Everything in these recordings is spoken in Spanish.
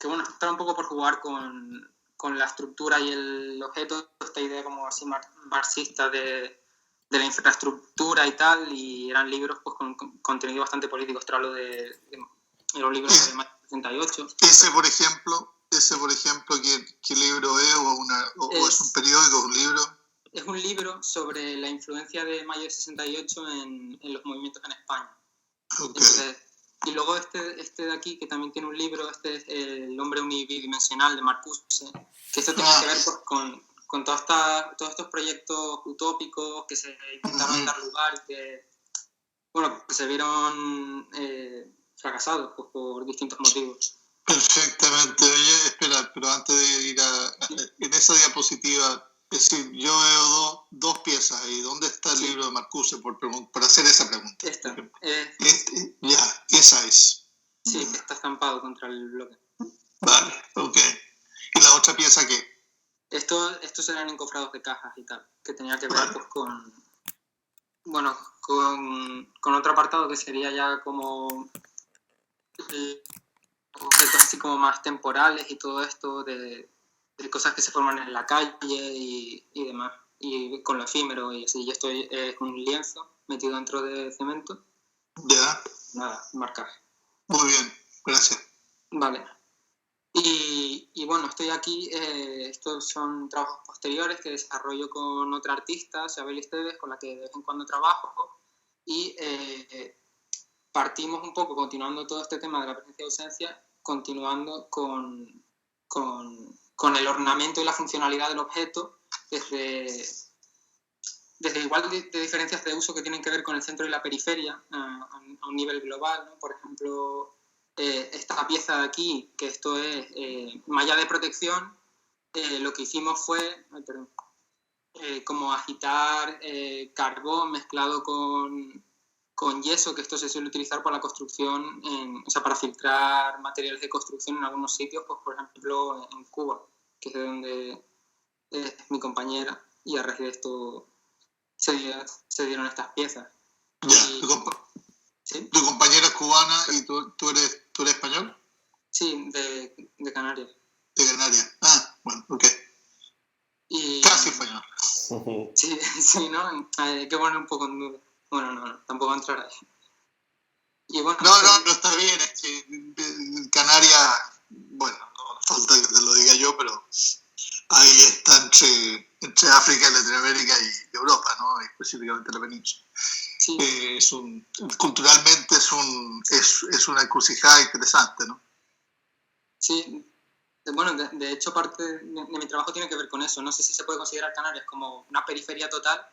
bueno, está un poco por jugar con la estructura y el objeto, esta idea como así marxista de la infraestructura y tal, y eran libros pues con contenido bastante político. Esto era de los libros de Mayo 68. Ese, por ejemplo, ¿qué libro es? ¿O es un periódico, un libro? Es un libro sobre la influencia de Mayo 68 en los movimientos en España. Okay. Entonces, y luego este de aquí, que también tiene un libro, este es El hombre unidimensional de Marcuse, que esto tiene que ver pues, con todos estos proyectos utópicos que se intentaron dar lugar y que se vieron fracasados pues, por distintos motivos. Perfectamente. Oye, espera, pero antes de ir en esa diapositiva, es decir, yo veo dos piezas ahí. ¿Dónde está el libro de Marcuse? Por hacer esa pregunta. Esta. Ya, esa es. Sí, que está estampado contra el bloque. Vale, ok. ¿Y la otra pieza qué? Estos eran encofrados de cajas y tal, que tenía que ver pues, con otro apartado que sería ya como objetos así como más temporales y todo esto de cosas que se forman en la calle y demás, y con lo efímero y así. Y esto es un lienzo metido dentro de cemento. Ya. Nada, marcaje. Muy bien, gracias. Vale. Y bueno, estoy aquí, estos son trabajos posteriores que desarrollo con otra artista, Isabel Esteves, con la que de vez en cuando trabajo, y partimos un poco, continuando todo este tema de la presencia y ausencia, continuando con el ornamento y la funcionalidad del objeto, desde igual de diferencias de uso que tienen que ver con el centro y la periferia a un nivel global, ¿no? Por ejemplo, esta pieza de aquí, que esto es malla de protección, lo que hicimos fue como agitar carbón mezclado con yeso, que esto se suele utilizar para la construcción, para filtrar materiales de construcción en algunos sitios, pues por ejemplo en Cuba, que es de donde es mi compañera, y a raíz de esto se dieron estas piezas. Ya, ¿sí? ¿Tu compañera es cubana y tú eres español? Sí, de Canarias. De Canarias. Ah, bueno, ok. Casi español. Sí, ¿no? Hay que poner un poco en duda. Bueno, no, tampoco voy a entrar ahí. Y bueno, no está bien. Es que Canarias, bueno, no falta que te lo diga yo, pero ahí está entre África, Latinoamérica y Europa, ¿no? Específicamente la península. Sí. Culturalmente es una encrucijada interesante, ¿no? Sí, bueno, de hecho parte de mi trabajo tiene que ver con eso. No sé si se puede considerar Canarias como una periferia total,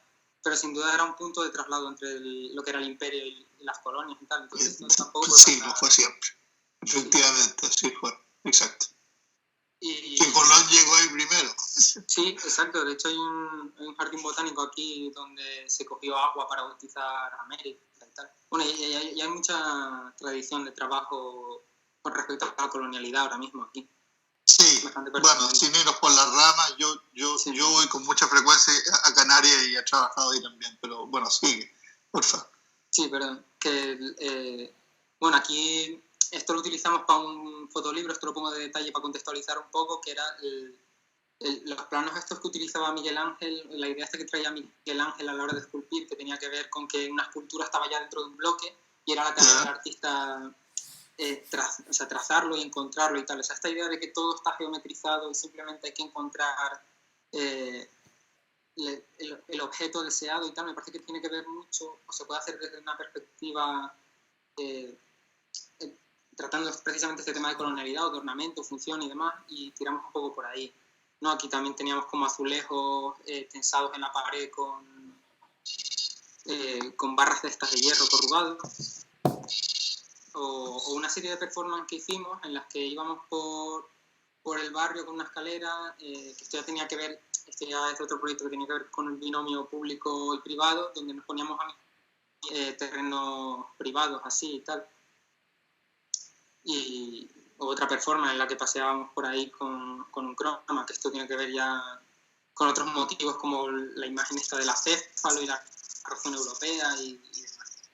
pero sin duda era un punto de traslado entre lo que era el imperio y las colonias y tal. Entonces, tampoco sí, lo fue siempre. Efectivamente, sí fue. Exacto. Que Colón llegó ahí primero. Sí, exacto. De hecho, hay un jardín botánico aquí donde se cogió agua para bautizar América y tal. Bueno, y hay mucha tradición de trabajo con respecto a la colonialidad ahora mismo aquí. Sí, bueno, sin irnos por las ramas, yo voy con mucha frecuencia a Canarias y he trabajado ahí también, pero bueno, sigue, por favor. Sí, perdón. Bueno, aquí esto lo utilizamos para un fotolibro, esto lo pongo de detalle para contextualizar un poco, que era los planos estos que utilizaba Miguel Ángel, la idea esta que traía Miguel Ángel a la hora de esculpir, que tenía que ver con que una escultura estaba ya dentro de un bloque y era la tarea del artista trazarlo y encontrarlo y tal. O sea, esta idea de que todo está geometrizado y simplemente hay que encontrar el objeto deseado y tal, me parece que tiene que ver mucho, o se puede hacer desde una perspectiva tratando precisamente este tema de colonialidad, de ornamento, función y demás, y tiramos un poco por ahí. ¿No? Aquí también teníamos como azulejos tensados en la pared con barras de estas de hierro corrugado, o una serie de performances que hicimos en las que íbamos por el barrio con una escalera, que esto ya tenía que ver, este ya es otro proyecto que tenía que ver con el binomio público y privado, donde nos poníamos a terrenos privados así y tal. Y otra performance en la que paseábamos por ahí con un croma, que esto tiene que ver ya con otros motivos como la imagen esta del acéfalo y la razón europea y demás.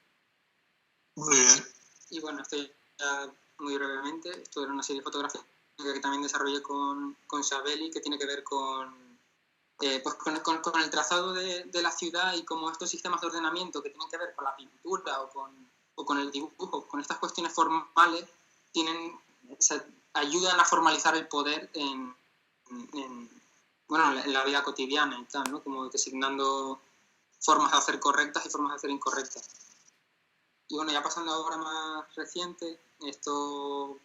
Muy bien. Y bueno, esto ya muy brevemente, esto era una serie de fotografías que también desarrollé con Xabeli, que tiene que ver con, pues con el trazado de la ciudad y como estos sistemas de ordenamiento que tienen que ver con la pintura o con el dibujo, con estas cuestiones formales, ayudan a formalizar el poder en la vida cotidiana y tal, ¿no? Como designando formas de hacer correctas y formas de hacer incorrectas. Y bueno, ya pasando ahora más reciente, esto,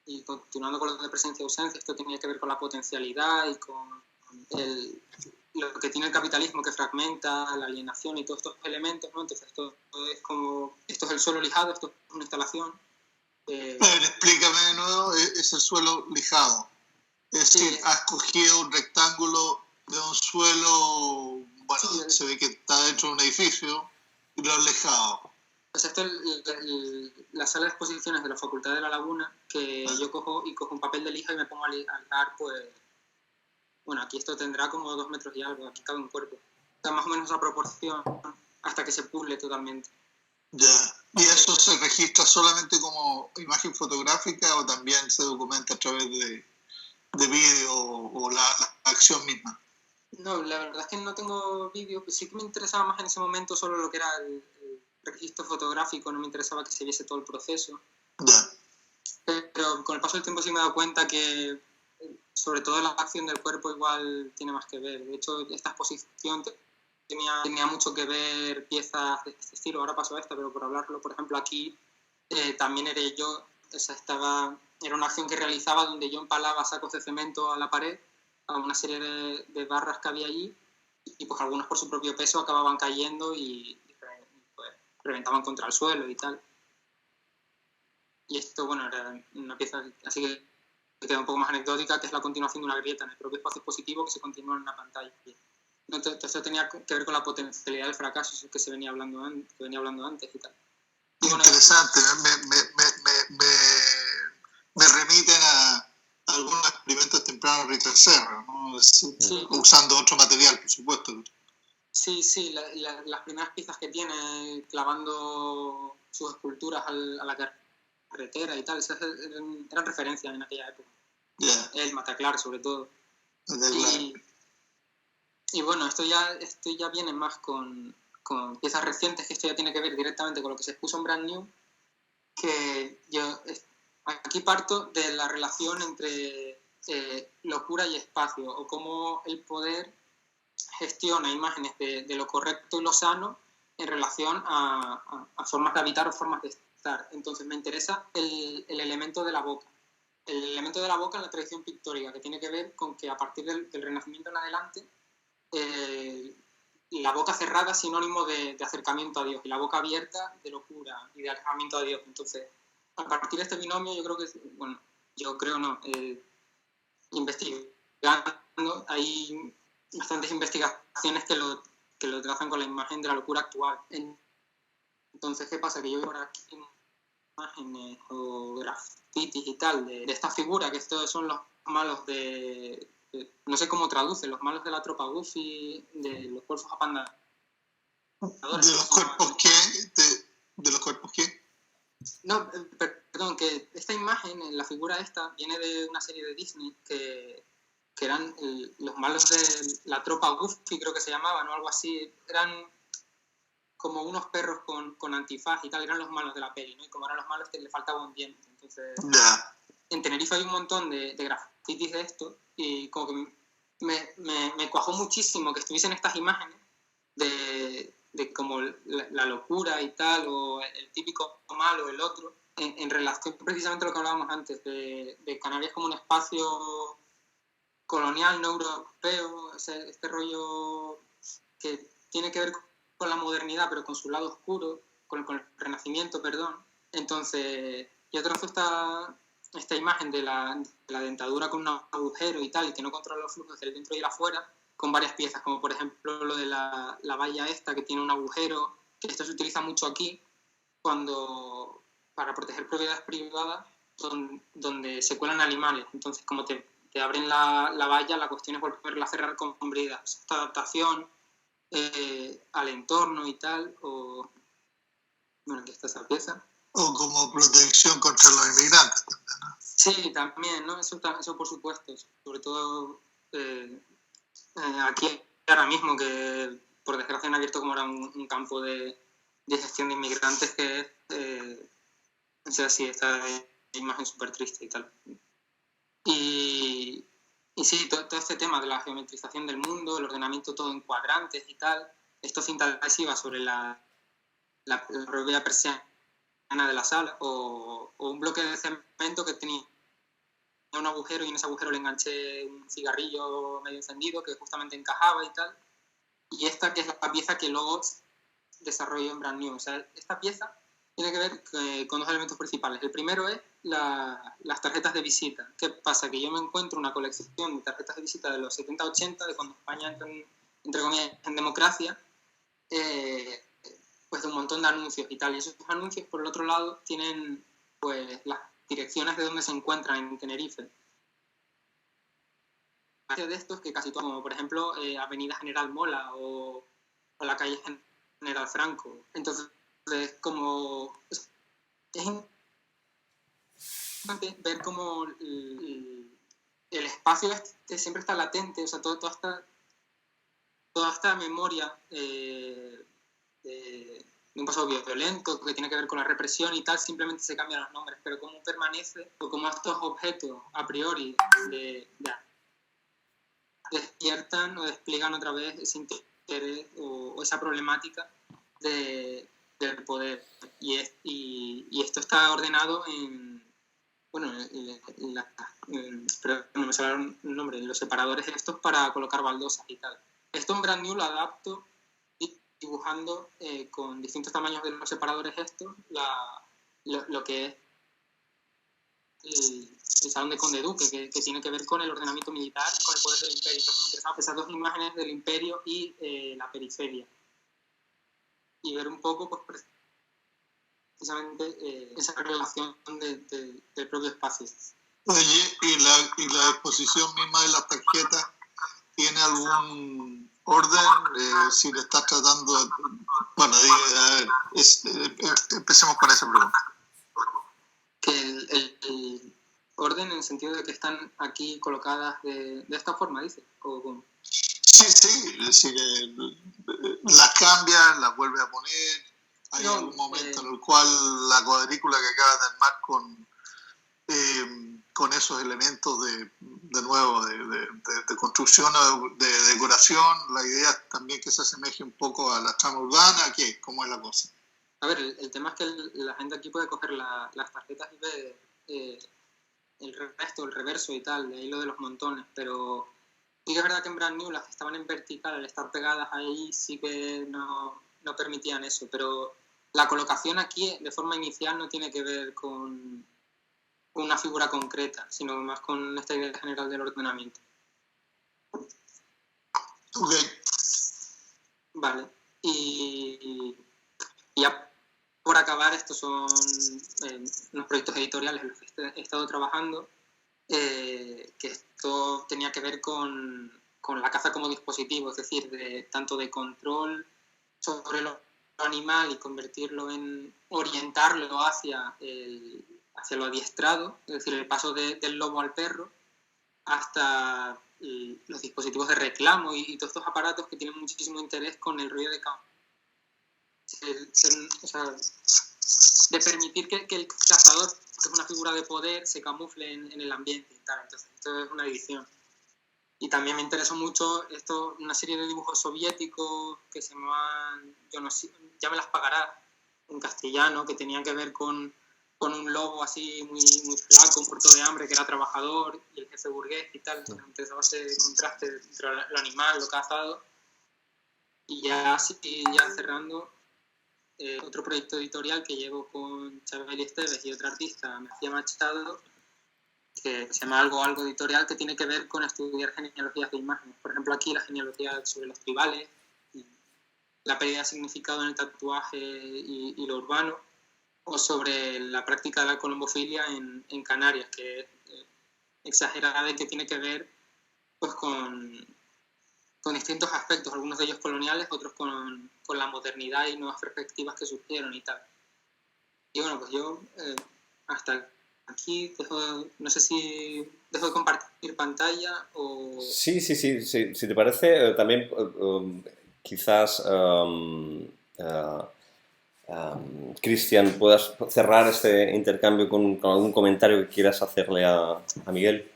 y continuando con lo de presencia-ausencia, esto tenía que ver con la potencialidad y con lo que tiene el capitalismo, que fragmenta la alienación y todos estos elementos, ¿no? Entonces esto es el suelo lijado, esto es una instalación. Explícame de nuevo, es el suelo lijado. Es decir, has cogido un rectángulo de un suelo, se ve que está dentro de un edificio, y lo has lijado. Pues esto es la sala de exposiciones de la Facultad de La Laguna, que yo cojo un papel de lija y me pongo a lijar, pues, bueno, aquí esto tendrá como 2 metros y algo, aquí cabe un cuerpo. O sea, más o menos esa proporción, hasta que se puzzle totalmente. Ya. ¿Y eso se registra solamente como imagen fotográfica o también se documenta a través de vídeo o la acción misma? No, la verdad es que no tengo vídeo, pues sí que me interesaba más en ese momento solo lo que era el registro fotográfico, no me interesaba que se viese todo el proceso. Ya. Pero con el paso del tiempo sí me he dado cuenta que sobre todo la acción del cuerpo igual tiene más que ver. De hecho, esta exposición tenía mucho que ver piezas de este estilo, ahora paso a esta, pero por hablarlo, por ejemplo, aquí también era una acción que realizaba donde yo empalaba sacos de cemento a la pared, a una serie de barras que había allí, y pues algunos por su propio peso acababan cayendo y pues, reventaban contra el suelo y tal. Y esto, bueno, era una pieza así que queda un poco más anecdótica, que es la continuación de una grieta en el propio espacio expositivo que se continúa en una pantalla. Entonces, esto tenía que ver con la potencialidad del fracaso que se venía hablando antes y tal. Y bueno, interesante, me remiten a algunos experimentos tempranos de Richter Serra, ¿no? Sí. Usando otro material, por supuesto. Sí, las primeras piezas que tiene, clavando sus esculturas a la carretera y tal, esas eran referencias en aquella época. Yeah. El Mataclar, sobre todo. Y bueno, esto ya viene más con piezas recientes, que esto ya tiene que ver directamente con lo que se expuso en Brand New, que yo aquí parto de la relación entre locura y espacio, o cómo el poder gestiona imágenes de lo correcto y lo sano en relación a formas de habitar o formas de estar. Entonces me interesa el elemento de la boca. El elemento de la boca en la tradición pictórica, que tiene que ver con que a partir del Renacimiento en adelante, la boca cerrada es sinónimo de acercamiento a Dios, y la boca abierta de locura y de alejamiento a Dios. Entonces, a partir de este binomio, investigando, hay bastantes investigaciones que lo trazan con la imagen de la locura actual. Entonces, ¿qué pasa? Que yo veo por aquí imágenes o grafitis y tal de esta figura, que estos son los malos no sé cómo traduce, los malos de la tropa Goofy, de los cuerpos apandadores. ¿De los cuerpos qué? ¿De los cuerpos qué? No, perdón, que esta imagen, la figura esta, viene de una serie de Disney que eran los malos de la tropa Goofy, creo que se llamaban, o algo así. Eran como unos perros con antifaz y tal, eran los malos de la peli, ¿no? Y como eran los malos, le faltaba un diente. Entonces, en Tenerife hay un montón de grafitis de esto, y como que me cuajó muchísimo que estuviesen estas imágenes de como la locura y tal, o el típico malo, el otro, en relación precisamente a lo que hablábamos antes, de Canarias como un espacio colonial, no europeo, este rollo que tiene que ver con la modernidad, pero con su lado oscuro, con el renacimiento, perdón. Entonces, yo trazo esta imagen de la dentadura con un agujero y tal, y que no controla los flujos del dentro y el afuera, con varias piezas, como por ejemplo lo de la valla esta, que tiene un agujero, que esto se utiliza mucho aquí, para proteger propiedades privadas donde se cuelan animales. Entonces, como te abren la valla, la cuestión es volverla a cerrar con bridas. Esta adaptación al entorno y tal, aquí está esa pieza. O como protección contra los inmigrantes también, ¿no? Sí, también, ¿no? Eso por supuesto, sobre todo aquí ahora mismo, que por desgracia han abierto como ahora un campo de gestión de inmigrantes que es, o sea, sí, esta imagen súper triste y tal. Y sí, todo este tema de la geometrización del mundo, el ordenamiento todo en cuadrantes y tal, esto cinta adhesiva sobre la propia persiana de la sala, o un bloque de cemento que tenía un agujero y en ese agujero le enganché un cigarrillo medio encendido que justamente encajaba y tal. Y esta que es la pieza que luego desarrollo en Brand New. O sea, esta pieza tiene que ver con dos elementos principales. El primero es las tarjetas de visita. ¿Qué pasa? Que yo me encuentro una colección de tarjetas de visita de los 70-80, de cuando España entra, entre comillas, en democracia, pues de un montón de anuncios y tal. Y esos anuncios, por el otro lado, tienen pues las direcciones de donde se encuentran en Tenerife. De estos que casi todos, como por ejemplo Avenida General Mola o la calle General Franco. Entonces, como es importante ver cómo el espacio siempre está latente, o sea, toda esta memoria de un pasado violento que tiene que ver con la represión y tal, simplemente se cambian los nombres, pero cómo permanece o cómo estos objetos a priori despiertan o despliegan otra vez ese interés o esa problemática del poder. Y esto está ordenado en, bueno, pero no me sale el nombre, los separadores estos para colocar baldosas y tal. Esto en Brand New lo adapto dibujando con distintos tamaños de los separadores estos lo que es el Salón de Conde Duque, que tiene que ver con el ordenamiento militar, con el poder del imperio. Entonces me interesaba esas dos imágenes del imperio y la periferia. Y ver un poco, pues, precisamente esa relación del propio espacio. Oye, ¿y la exposición misma de las tarjetas tiene algún orden? Si le estás tratando de... Bueno, a ver, empecemos con esa pregunta. Que el orden en el sentido de que están aquí colocadas de esta forma, dice, o ¿cómo? Sí, es decir, las cambia, las vuelve a poner. ¿Hay algún momento en el cual la cuadrícula que acabas de armar con esos elementos de nuevo, de construcción o de decoración, la idea es también que se asemeje un poco a la trama urbana? ¿Cómo es la cosa? A ver, el tema es que la gente aquí puede coger las tarjetas y ver el resto, el reverso y tal, de ahí lo de los montones, pero sí que es verdad que en Brand New las que estaban en vertical, al estar pegadas ahí, sí que no permitían eso, pero la colocación aquí de forma inicial no tiene que ver con una figura concreta, sino más con esta idea general del ordenamiento. Okay. Vale, y ya por acabar, estos son unos proyectos editoriales en los que he estado trabajando, que esto tenía que ver con la caza como dispositivo, es decir, tanto de control sobre lo animal y convertirlo orientarlo hacia lo adiestrado, es decir, el paso del lobo al perro, hasta los dispositivos de reclamo y todos estos aparatos que tienen muchísimo interés con el rollo de campo. O sea, de permitir que el cazador, que es una figura de poder, se camufle en el ambiente y tal. Entonces, esto es una edición. Y también me interesó mucho una serie de dibujos soviéticos que se llamaban, yo no sé, ya me las pagará, en castellano, que tenían que ver con un lobo así muy, muy flaco, muerto de hambre, que era trabajador, y el jefe burgués y tal. Entonces me interesaba ese contraste entre lo animal, lo cazado. Y ya cerrando, otro proyecto editorial que llevo con Chabeli Esteves y otra artista, Mejía Machado, que se llama Algo Editorial, que tiene que ver con estudiar genealogías de imágenes. Por ejemplo, aquí la genealogía sobre los tribales, la pérdida de significado en el tatuaje y lo urbano, o sobre la práctica de la colombofilia en Canarias, que es exagerada y que tiene que ver pues con distintos aspectos, algunos de ellos coloniales, otros con la modernidad y nuevas perspectivas que surgieron y tal. Y bueno, pues yo hasta aquí. No sé si dejo de compartir pantalla o... Sí, si te parece, también quizás, Cristian, puedas cerrar este intercambio con algún comentario que quieras hacerle a Miguel.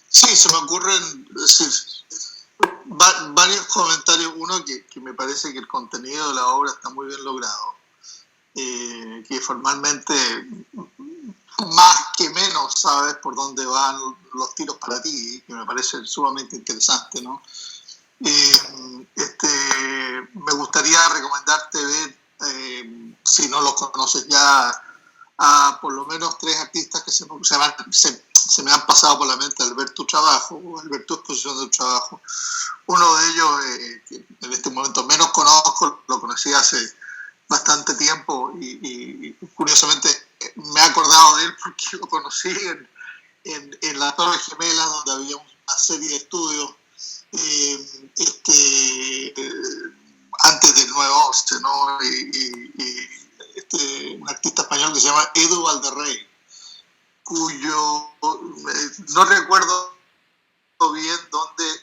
Sí, se me ocurren varios comentarios. Uno, que me parece que el contenido de la obra está muy bien logrado, que formalmente más que menos sabes por dónde van los tiros para ti, que me parece sumamente interesante, ¿no? Me gustaría recomendarte ver, si no los conoces ya, a por lo menos 3 artistas que se me han pasado por la mente al ver tu trabajo, o al ver tu exposición de tu trabajo. Uno de ellos, que en este momento menos conozco, lo conocí hace bastante tiempo y curiosamente me he acordado de él porque lo conocí en la Torre Gemela, donde había una serie de estudios antes del 9/11, ¿no? Un artista español que se llama Edu Valderrey, cuyo no recuerdo bien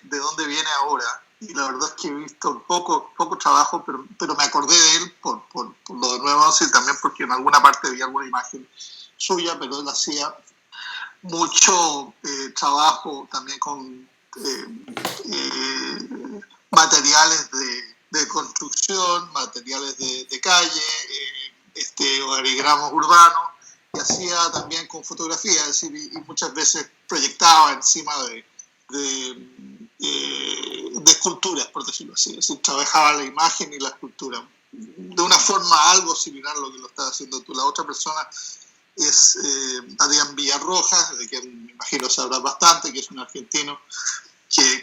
de dónde viene ahora, y la verdad es que he visto poco trabajo, pero me acordé de él por lo de 9/11 y también porque en alguna parte vi alguna imagen suya, pero él hacía mucho trabajo también con materiales de construcción, materiales de calle, organigramas urbanos, y hacía también con fotografía, es decir, y muchas veces proyectaba encima de esculturas, por decirlo así, es decir, trabajaba la imagen y la escultura de una forma algo similar a lo que lo estás haciendo tú. La otra persona es Adrián Villarrojas, de quien me imagino sabrás bastante, que es un argentino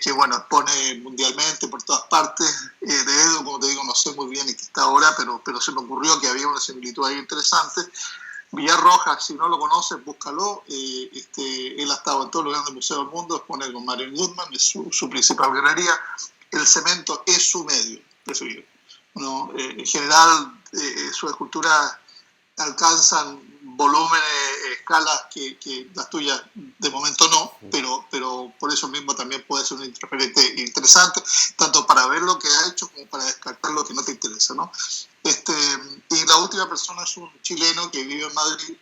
que bueno, expone mundialmente por todas partes. De Edu, como te digo, no sé muy bien en qué está ahora, pero se me ocurrió que había una similitud ahí interesante. Villarrojas, si no lo conoces, búscalo. Él ha estado en todos los grandes museos del mundo, expone con Marion Goodman, es su principal galería. El cemento es su medio preferido, ¿no? En general, sus esculturas alcanzan volúmenes, escalas que las tuyas de momento no, pero por eso mismo también puede ser un referente interesante, tanto para ver lo que ha hecho como para descartar lo que no te interesa, ¿no? Y la última persona es un chileno que vive en Madrid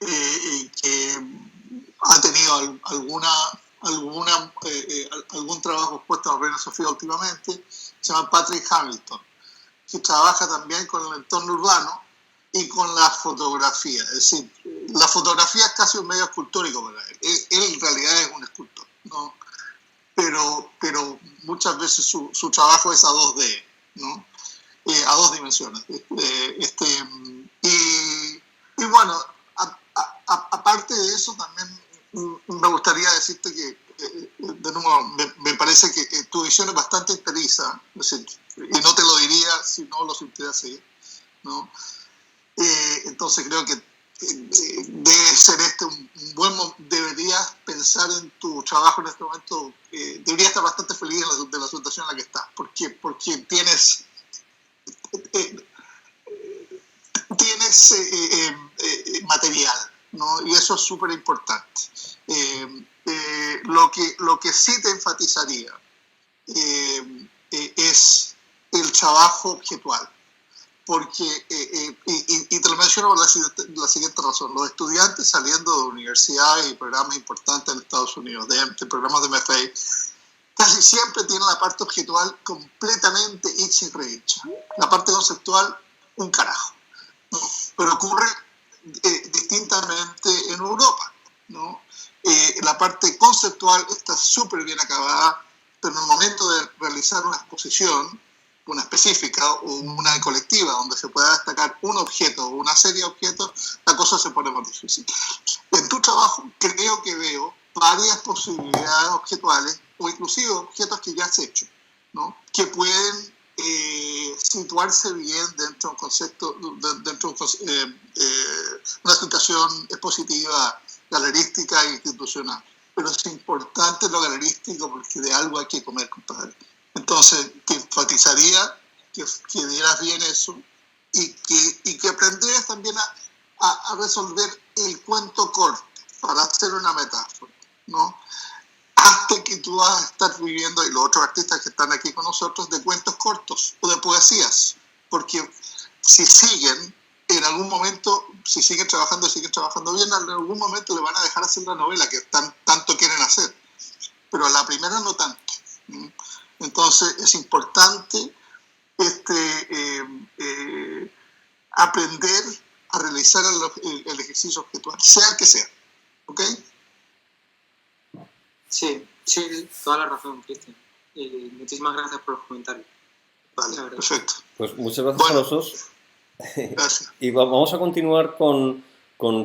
y que ha tenido algún trabajo expuesto a la Reina Sofía últimamente. Se llama Patrick Hamilton, que trabaja también con el entorno urbano y con la fotografía. Es decir, la fotografía es casi un medio escultórico para él. Él en realidad es un escultor, ¿no? Pero muchas veces su trabajo es a 2D, ¿no? A 2 dimensiones. Y bueno, aparte de eso, también me gustaría decirte que, de nuevo, me parece que tu visión es bastante enteriza, es decir, y no te lo diría si no lo sintiera así, ¿no? Entonces creo que debe ser un buen momento. Deberías pensar en tu trabajo en este momento. Deberías estar bastante feliz de la situación en la que estás, porque tienes material, ¿no? Y eso es súper importante. Lo que sí te enfatizaría es el trabajo objetual, porque, y te lo menciono por la siguiente razón: los estudiantes saliendo de universidades y programas importantes en Estados Unidos, de programas de MFA, casi siempre tienen la parte objetual completamente hecha y rehecha. La parte conceptual, un carajo, ¿no? Pero ocurre distintamente en Europa, ¿no? La parte conceptual está súper bien acabada, pero en el momento de realizar una exposición, una específica o una colectiva, donde se pueda destacar un objeto o una serie de objetos, la cosa se pone más difícil. En tu trabajo creo que veo varias posibilidades objetuales, o inclusive objetos que ya has hecho, ¿no? Que pueden situarse bien dentro de un concepto, dentro de una situación expositiva, galerística e institucional. Pero es importante lo galerístico, porque de algo hay que comer, compadre. Entonces, te enfatizaría que dieras bien eso y que aprendieras también a resolver el cuento corto, para hacer una metáfora, ¿no? Hasta que tú vas a estar viviendo, y los otros artistas que están aquí con nosotros, de cuentos cortos o de poesías, porque si siguen, en algún momento, si siguen trabajando bien, en algún momento le van a dejar hacer la novela que tanto quieren hacer, pero la primera no tanto. Entonces es importante aprender a realizar el ejercicio objetual, sea el que sea, ¿ok? Sí, toda la razón, Cristian. Muchísimas gracias por los comentarios. Vale, perfecto. Pues muchas gracias a los dos. Gracias. Y vamos a continuar con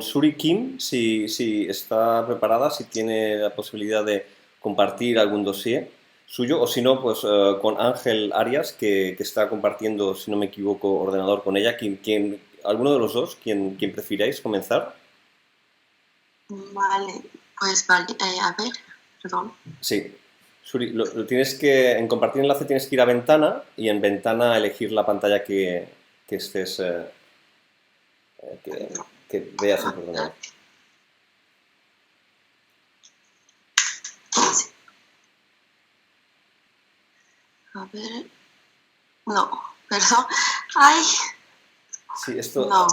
Suri Kim, si está preparada, si tiene la posibilidad de compartir algún dossier suyo, o si no, pues con Ángel Arias, que está compartiendo, si no me equivoco, ordenador con ella. ¿Alguno de los dos? ¿Quién prefiráis comenzar? Vale, pues vale, a ver, perdón. Sí. Suri, tienes que, en compartir enlace tienes que ir a ventana y en ventana elegir la pantalla que estés, que veas en tu ordenador. Sí. A ver, no, perdón, ay, Sí, esto... no,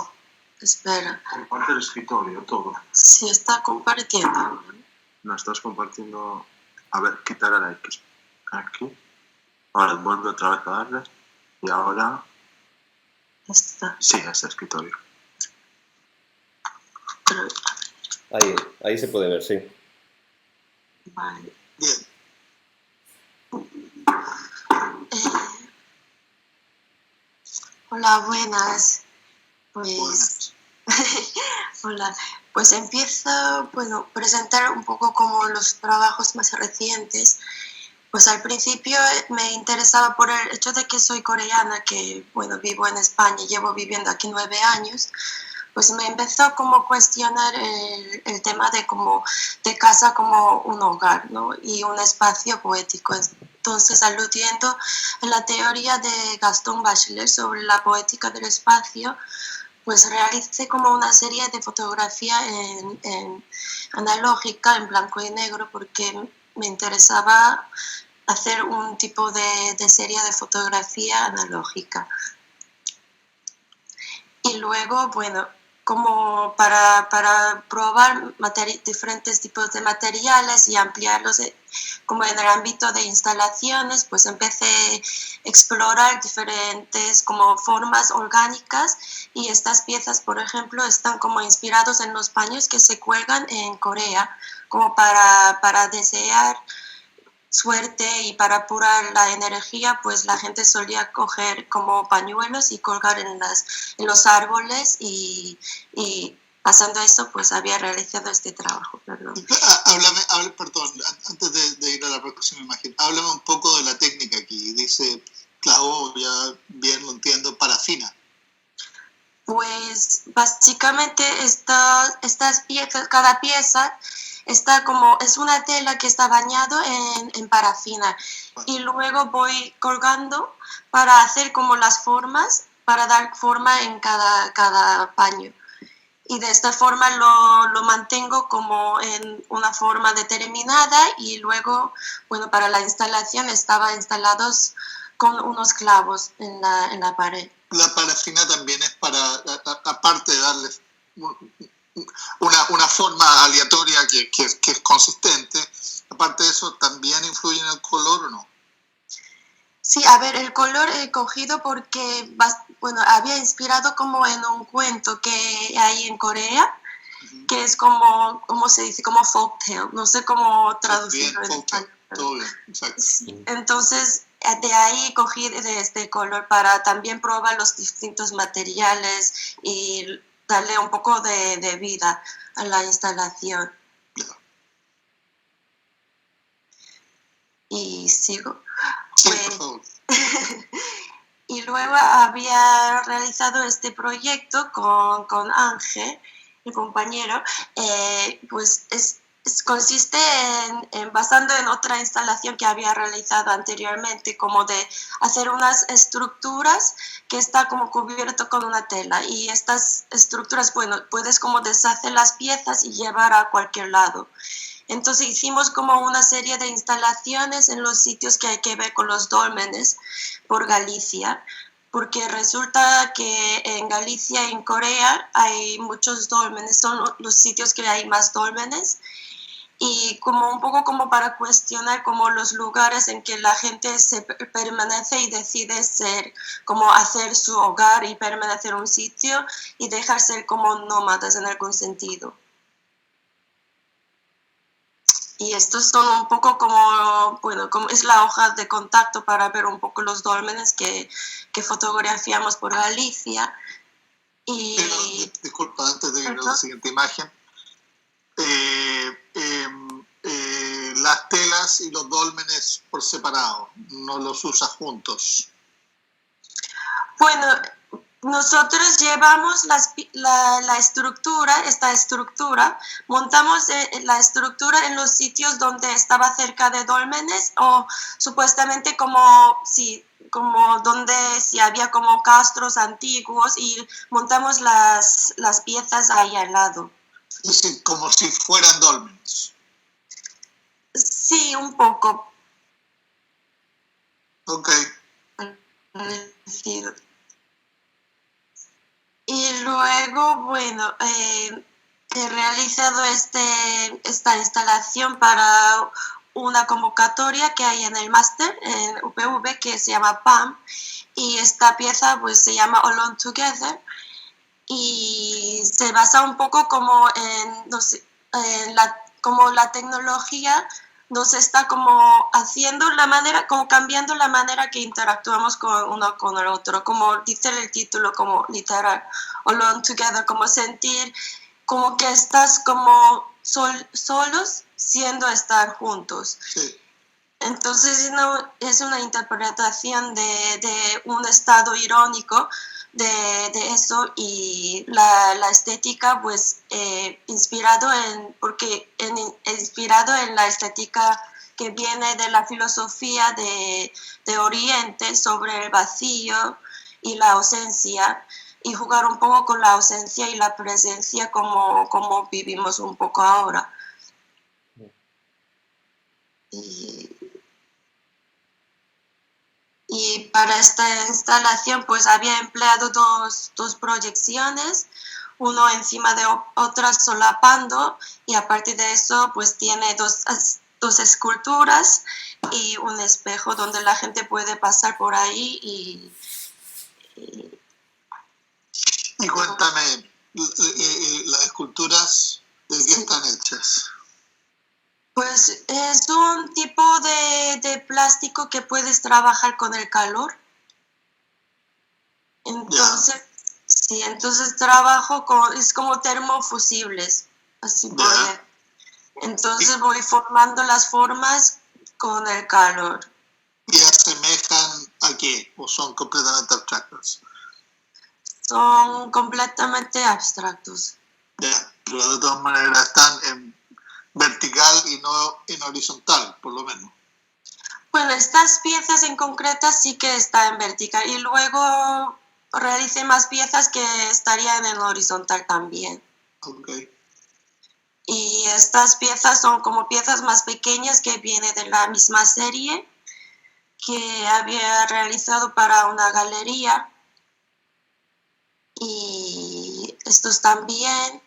espera. Comparte el escritorio, todo. Sí, está compartiendo. No estás compartiendo. A ver, quitar a la X. Aquí. Ahora vuelve otra vez a darle. Y ahora. Está. Sí, es escritorio. Pero, Ahí se puede ver, sí. vale. Bien. Hola, buenas. Pues. Buenas. Hola. Pues empiezo, bueno, presentar un poco como los trabajos más recientes. Pues al principio me interesaba por el hecho de que soy coreana, que bueno, vivo en España y llevo viviendo aquí 9 años, pues me empezó como a cuestionar el tema de casa como un hogar, ¿no? Y un espacio poético. Entonces, aludiendo a la teoría de Gaston Bachelard sobre la poética del espacio, pues realicé como una serie de fotografía en analógica, en blanco y negro, porque me interesaba hacer un tipo de serie de fotografía analógica. Y luego, bueno, como para probar diferentes tipos de materiales y ampliarlos como en el ámbito de instalaciones, pues empecé a explorar diferentes como formas orgánicas y estas piezas, por ejemplo, están como inspirados en los paños que se cuelgan en Corea, como para desear suerte y para apurar la energía, pues la gente solía coger como pañuelos y colgar en los árboles y pasando eso, pues había realizado este trabajo. Perdón. Háblame, perdón, antes de ir a la próxima imagen, háblame un poco de la técnica aquí. Dice clavo, ya bien lo entiendo, parafina. Pues básicamente estas piezas, cada pieza está como, es una tela que está bañado en parafina y luego voy colgando para hacer como las formas, para dar forma en cada paño. Y de esta forma lo mantengo como en una forma determinada y luego, bueno, para la instalación estaba instalados con unos clavos en la pared. La parafina también es para, aparte de darle una forma aleatoria que es consistente, aparte de eso, ¿también influye en el color o no? Sí, a ver, el color he cogido porque, bueno, había inspirado como en un cuento que hay en Corea, que es como se dice, como folktale, no sé cómo traducirlo en español. Todo bien, exacto. Sí, entonces, de ahí cogí de este color para también probar los distintos materiales y darle un poco de vida a la instalación. Y sigo. Sí, Pues, por favor. y luego había realizado este proyecto con Ángel, mi compañero, pues consiste basando en otra instalación que había realizado anteriormente, como de hacer unas estructuras que está como cubierto con una tela, y estas estructuras, bueno, puedes como deshacer las piezas y llevar a cualquier lado. Entonces hicimos como una serie de instalaciones en los sitios que hay que ver con los dólmenes por Galicia, porque resulta que en Galicia y en Corea hay muchos dólmenes, son los sitios que hay más dólmenes, y como un poco como para cuestionar como los lugares en que la gente se permanece y decide ser, como hacer su hogar y permanecer en un sitio y dejar ser como nómadas en algún sentido. Y estos son un poco como, bueno, como es la hoja de contacto para ver un poco los dólmenes que fotografiamos por Galicia. Y... Pero, disculpa, antes de ir a la siguiente imagen, las telas y los dólmenes por separado, no los usas juntos. Bueno, nosotros llevamos la estructura, esta estructura, montamos la estructura en los sitios donde estaba cerca de dólmenes, o supuestamente como donde si había como castros antiguos, y montamos las piezas ahí al lado. Es decir, como si fueran dólmenes. Sí, un poco. Ok. Y luego, bueno, he realizado esta instalación para una convocatoria que hay en el máster en UPV que se llama PAM, y esta pieza pues se llama Alone Together, y se basa un poco como en, no sé, como la tecnología nos está como haciendo la manera, como cambiando la manera que interactuamos con uno con el otro, como dice el título, como literal, Alone Together, como sentir como que estás como solos siendo estar juntos. Sí. Entonces es una interpretación de un estado irónico de eso, y la estética pues inspirado en la estética que viene de la filosofía de Oriente sobre el vacío y la ausencia, y jugar un poco con la ausencia y la presencia como vivimos un poco ahora. Y para esta instalación pues había empleado dos proyecciones, uno encima de otras solapando, y aparte de eso pues tiene dos esculturas y un espejo donde la gente puede pasar por ahí Y cuéntame, las esculturas, ¿de qué están hechas? Pues es un tipo de plástico que puedes trabajar con el calor. Entonces, sí, entonces trabajo es como termofusibles, así por ahí. Entonces voy formando las formas con el calor. ¿Y asemejan a qué? ¿O son completamente abstractos? Son completamente abstractos. Ya, pero de todas maneras están en vertical y no en horizontal, por lo menos. Bueno, estas piezas en concreto sí que están en vertical, y luego realicé más piezas que estarían en horizontal también. Ok. Y estas piezas son como piezas más pequeñas que vienen de la misma serie que había realizado para una galería, y estos también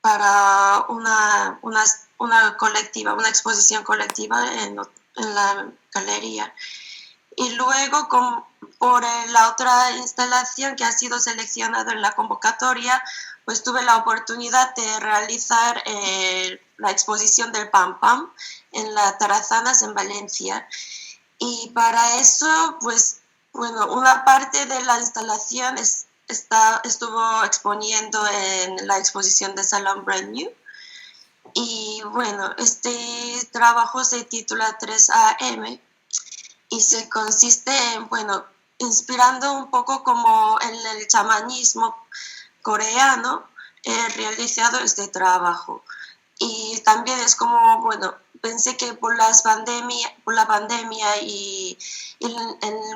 para una colectiva, una exposición colectiva en la galería. Y luego por la otra instalación que ha sido seleccionada en la convocatoria, pues tuve la oportunidad de realizar la exposición del Pam Pam en la Tarazanas en Valencia. Y para eso, pues, bueno, una parte de la instalación estuvo exponiendo en la exposición de Salon Brand New. Y bueno, este trabajo se titula 3AM y se consiste en, bueno, inspirando un poco como en el chamanismo coreano, he realizado este trabajo. Y también es como, bueno, pensé que por la pandemia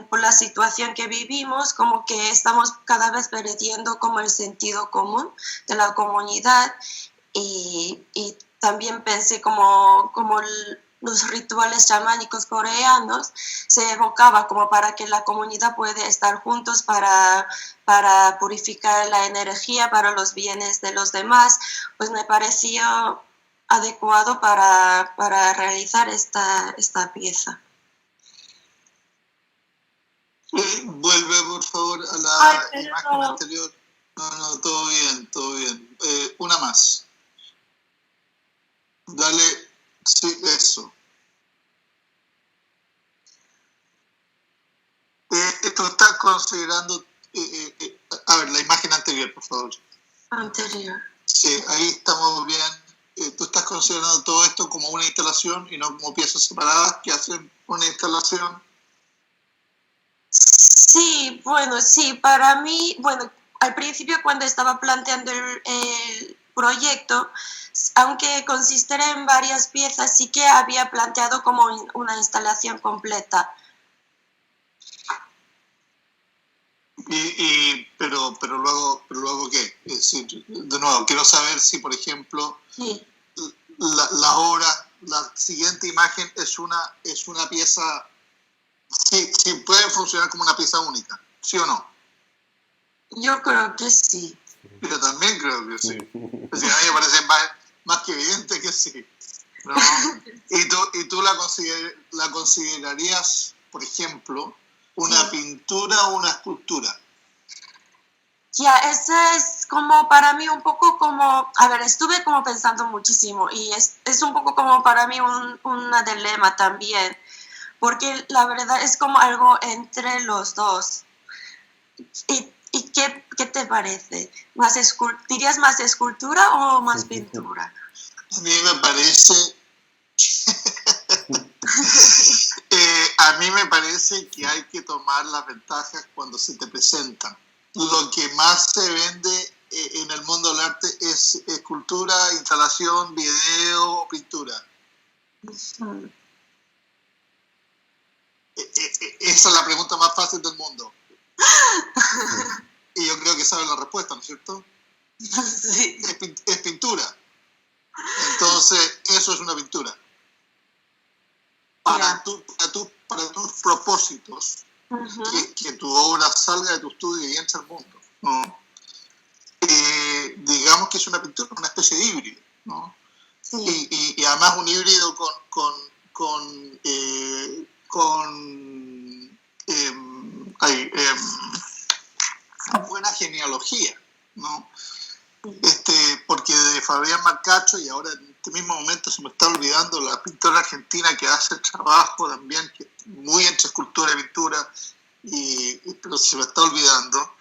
por la situación que vivimos, como que estamos cada vez perdiendo como el sentido común de la comunidad y también pensé como los rituales chamánicos coreanos se evocaba como para que la comunidad pueda estar juntos para purificar la energía, para los bienes de los demás, pues me pareció adecuado para realizar esta pieza. Vuelve, por favor, a Ay, la pero imagen no. anterior. No, todo bien, todo bien. Una más. Dale, sí, eso. Esto está considerando, a ver, la imagen anterior, por favor. Anterior. Sí, ahí estamos bien. Tú estás considerando todo esto como una instalación y no como piezas separadas que hacen una instalación. Sí, bueno, sí, para mí, bueno, al principio cuando estaba planteando el proyecto, aunque consistiera en varias piezas, sí que había planteado como una instalación completa. Pero luego ¿qué? Es decir, de nuevo, quiero saber si, por ejemplo, Sí. la obra, la siguiente imagen es una pieza, sí puede funcionar como una pieza única, ¿sí o no? Yo creo que sí. Yo también creo que sí. Pues sí, a mí me parece más que evidente que sí. ¿No? ¿Y tú la considerarías, por ejemplo, una pintura o una escultura? Ya, ese es como para mí un poco como, a ver, estuve como pensando muchísimo y es un poco como para mí una dilema también, porque la verdad es como algo entre los dos. ¿Y qué te parece? ¿Dirías más escultura o más pintura? A mí me parece a mí me parece que hay que tomar las ventajas cuando se te presentan. Lo que más se vende en el mundo del arte es escultura, instalación, video, pintura. Mm. Esa es la pregunta más fácil del mundo. Y yo creo que sabe la respuesta, ¿no es cierto? Sí. Es pintura. Entonces, eso es una pintura. Para tus propósitos, que tu obra salga de tu estudio y entre al mundo, ¿no? Digamos que es una pintura, una especie de híbrido, ¿no? Sí. Y además un híbrido con buena genealogía, ¿no? Porque de Fabián Marcacho, y ahora en este mismo momento se me está olvidando la pintora argentina que hace el trabajo también, que muy entre escultura y pintura, pero se me está olvidando.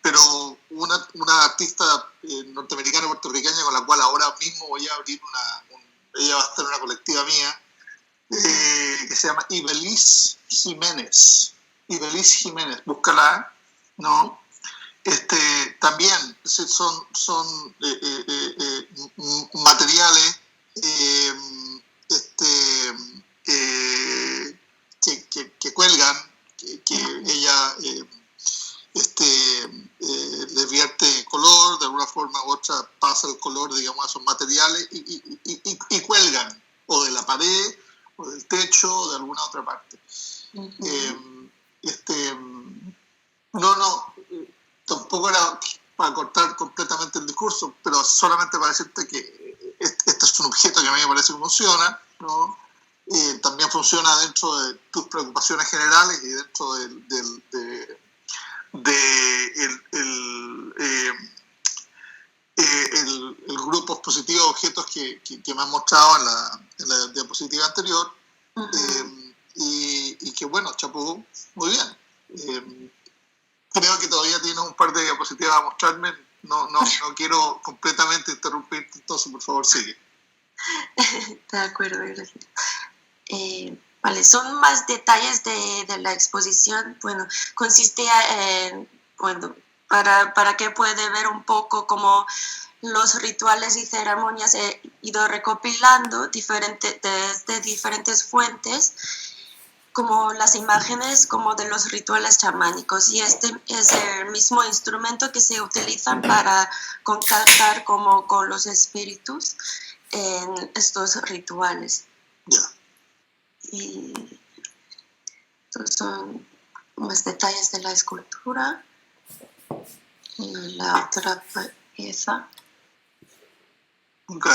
Pero una artista norteamericana puertorriqueña con la cual ahora mismo voy a abrir ella va a estar en una colectiva mía, que se llama Ibeliz Jiménez. Ibeliz Jiménez, búscala, ¿no? También son materiales que cuelgan, que ella le vierte color, de alguna forma u otra pasa el color, digamos, a esos materiales y cuelgan, o de la pared, o del techo, o de alguna otra parte. Tampoco era para cortar completamente el discurso, pero solamente para decirte que este es un objeto que a mí me parece que funciona, ¿no? También funciona dentro de tus preocupaciones generales y dentro el grupo expositivo de objetos que me han mostrado en la diapositiva anterior. Y que bueno, chapó muy bien. Creo que todavía tienes un par de diapositivas a mostrarme. No quiero completamente interrumpirte, entonces por favor sigue. De acuerdo, gracias. Vale, son más detalles de la exposición. Bueno, consistía en, bueno, para que pueda ver un poco como los rituales y ceremonias he ido recopilando desde diferentes fuentes, como las imágenes como de los rituales chamánicos, y este es el mismo instrumento que se utilizan para contactar como con los espíritus en estos rituales. Ya. Y estos son más detalles de la escultura. Y la otra pieza. Ok.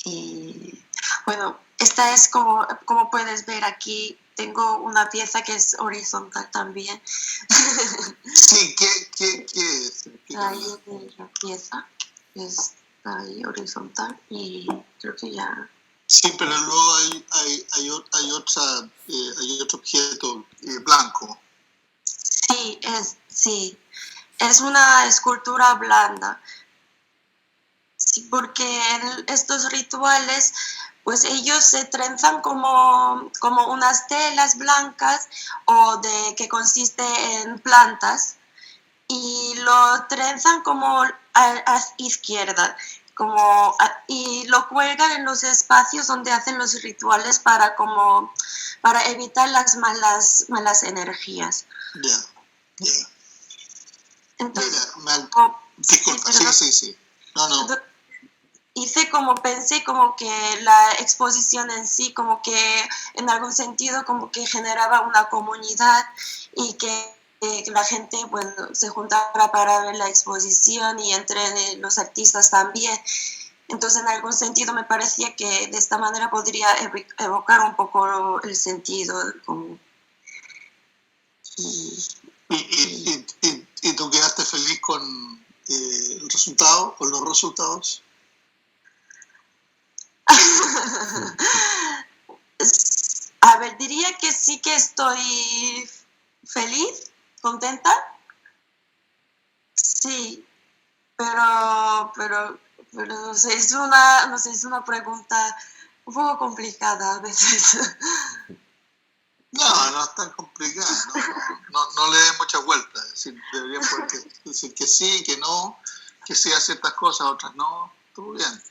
Y bueno, esta es como puedes ver aquí, tengo una pieza que es horizontal también. Sí, ¿qué es? Ahí en la pieza está ahí horizontal y creo que ya... Sí, pero luego hay otro objeto blanco. Sí, es una escultura blanda. Sí, porque en estos rituales, pues ellos se trenzan como unas telas blancas que consiste en plantas, y lo trenzan como a izquierda, y lo cuelgan en los espacios donde hacen los rituales para evitar las malas energías. Ya. Entonces, Mira, disculpa, sí. No. Pensé como que la exposición en sí, como que en algún sentido como que generaba una comunidad, y que la gente, bueno, se juntara para ver la exposición, y entre los artistas también. Entonces, en algún sentido me parecía que de esta manera podría evocar un poco el sentido. ¿Y tú quedaste feliz con el resultado, con los resultados? A ver, diría que sí, que estoy feliz, contenta. Sí, pero no sé, es una pregunta un poco complicada a veces. No es tan complicado, no le des muchas vueltas. Es decir, debería poder decir que sí, que no, que sí a ciertas cosas, a otras no. Todo bien.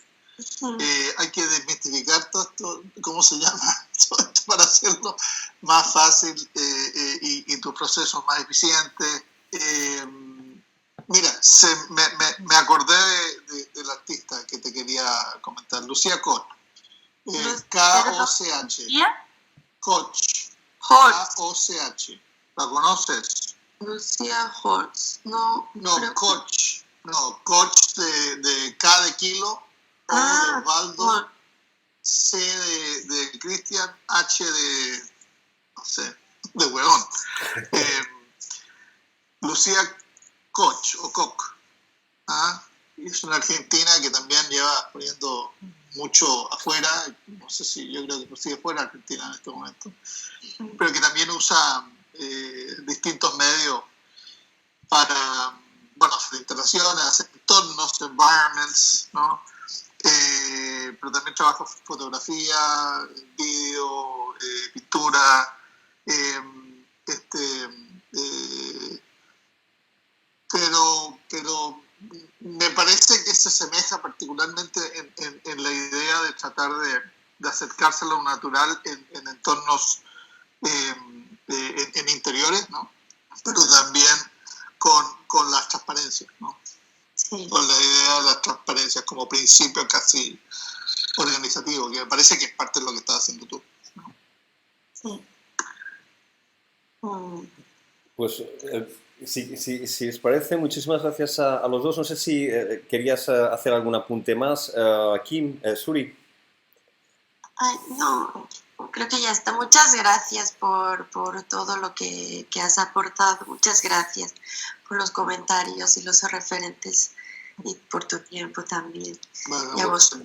Hay que desmistificar todo esto, ¿cómo se llama? Todo esto para hacerlo más fácil y tu proceso más eficiente. Mira, me acordé del artista que te quería comentar, Lucía Koch. K-O-C-H. Koch. K-O-C-H. ¿La conoces? Lucía Holtz. No, Koch. No, Koch de K de kilo, O de Osvaldo, C de Cristian, H de, no sé, de huevón. Lucía Koch o Koch. Es una argentina que también lleva poniendo mucho afuera, no sé si yo creo que sigue fuera Argentina en este momento, pero que también usa distintos medios para, hacer instalaciones, hacer entornos, environments, ¿no? Pero también trabaja fotografía, vídeo, pintura, pero me parece que se asemeja particularmente en la idea de tratar de acercarse a lo natural en entornos, en interiores, ¿no? Pero también con las transparencias, ¿no? Sí. Con la idea de las transparencias como principio casi organizativo, que me parece que es parte de lo que estás haciendo tú, ¿no? Sí. Pues si os parece, muchísimas gracias a los dos. No sé si querías hacer algún apunte más. Kim, Suri. No, creo que ya está. Muchas gracias por todo lo que has aportado. Muchas gracias por los comentarios y los referentes, y por tu tiempo también. Bueno, y a vos.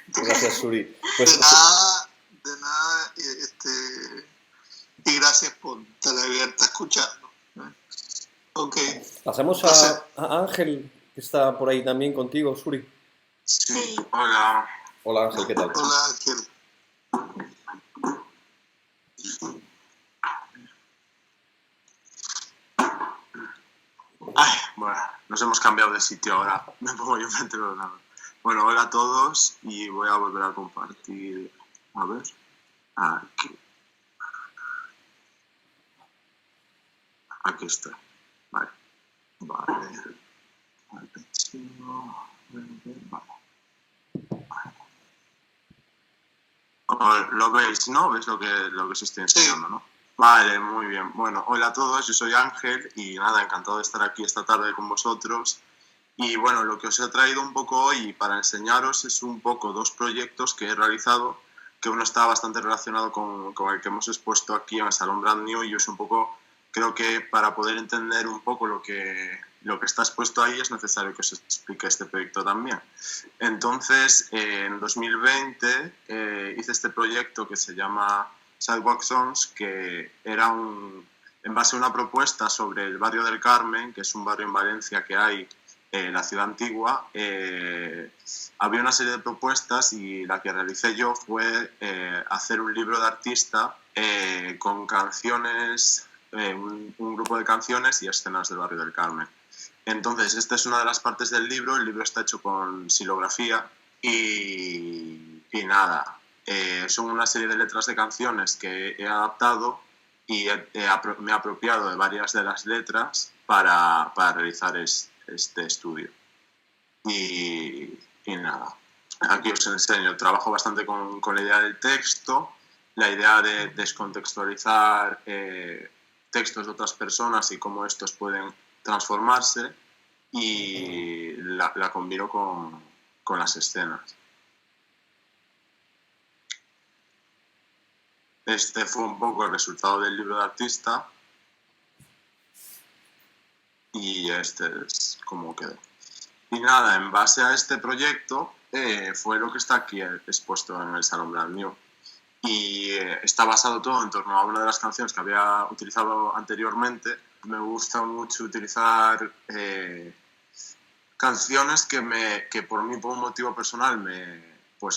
Gracias, Suri. Pues, de nada, y gracias por estar abierta a escucharlo. Ok. Pasamos a Ángel, que está por ahí también contigo, Suri. Sí. Hola. Hola, Ángel, ¿qué tal? Hola, Ángel. Bueno, nos hemos cambiado de sitio ahora. Me pongo yo enfrente de nada. Bueno, hola a todos y voy a volver a compartir. A ver. Aquí. Aquí está. Vale. Vale. Lo veis, ¿no? ¿Veis lo que os estoy enseñando, no? Vale, muy bien. Bueno, hola a todos, yo soy Ángel y nada, encantado de estar aquí esta tarde con vosotros. Y bueno, lo que os he traído un poco hoy para enseñaros es un poco 2 proyectos que he realizado, que uno está bastante relacionado con el que hemos expuesto aquí en el Salón Brand New y es un poco, creo que para poder entender un poco lo que está expuesto ahí es necesario que os explique este proyecto también. Entonces, en 2020 hice este proyecto que se llama Sidewalk Songs, que era en base a una propuesta sobre el barrio del Carmen, que es un barrio en Valencia que hay en la ciudad antigua. Había una serie de propuestas y la que realicé yo fue hacer un libro de artista con canciones, un grupo de canciones y escenas del barrio del Carmen. Entonces, esta es una de las partes del libro. El libro está hecho con xilografía y nada, son una serie de letras de canciones que he adaptado y me he apropiado de varias de las letras para realizar este estudio. Y nada, aquí os enseño. Trabajo bastante con la idea del texto, la idea de descontextualizar textos de otras personas y cómo estos pueden transformarse, y la combino con las escenas. Este fue un poco el resultado del libro de artista y este es como quedó. Y nada, en base a este proyecto fue lo que está aquí expuesto en el Salón Brand New. Y está basado todo en torno a una de las canciones que había utilizado anteriormente. Me gusta mucho utilizar canciones que por mí, por un motivo personal, me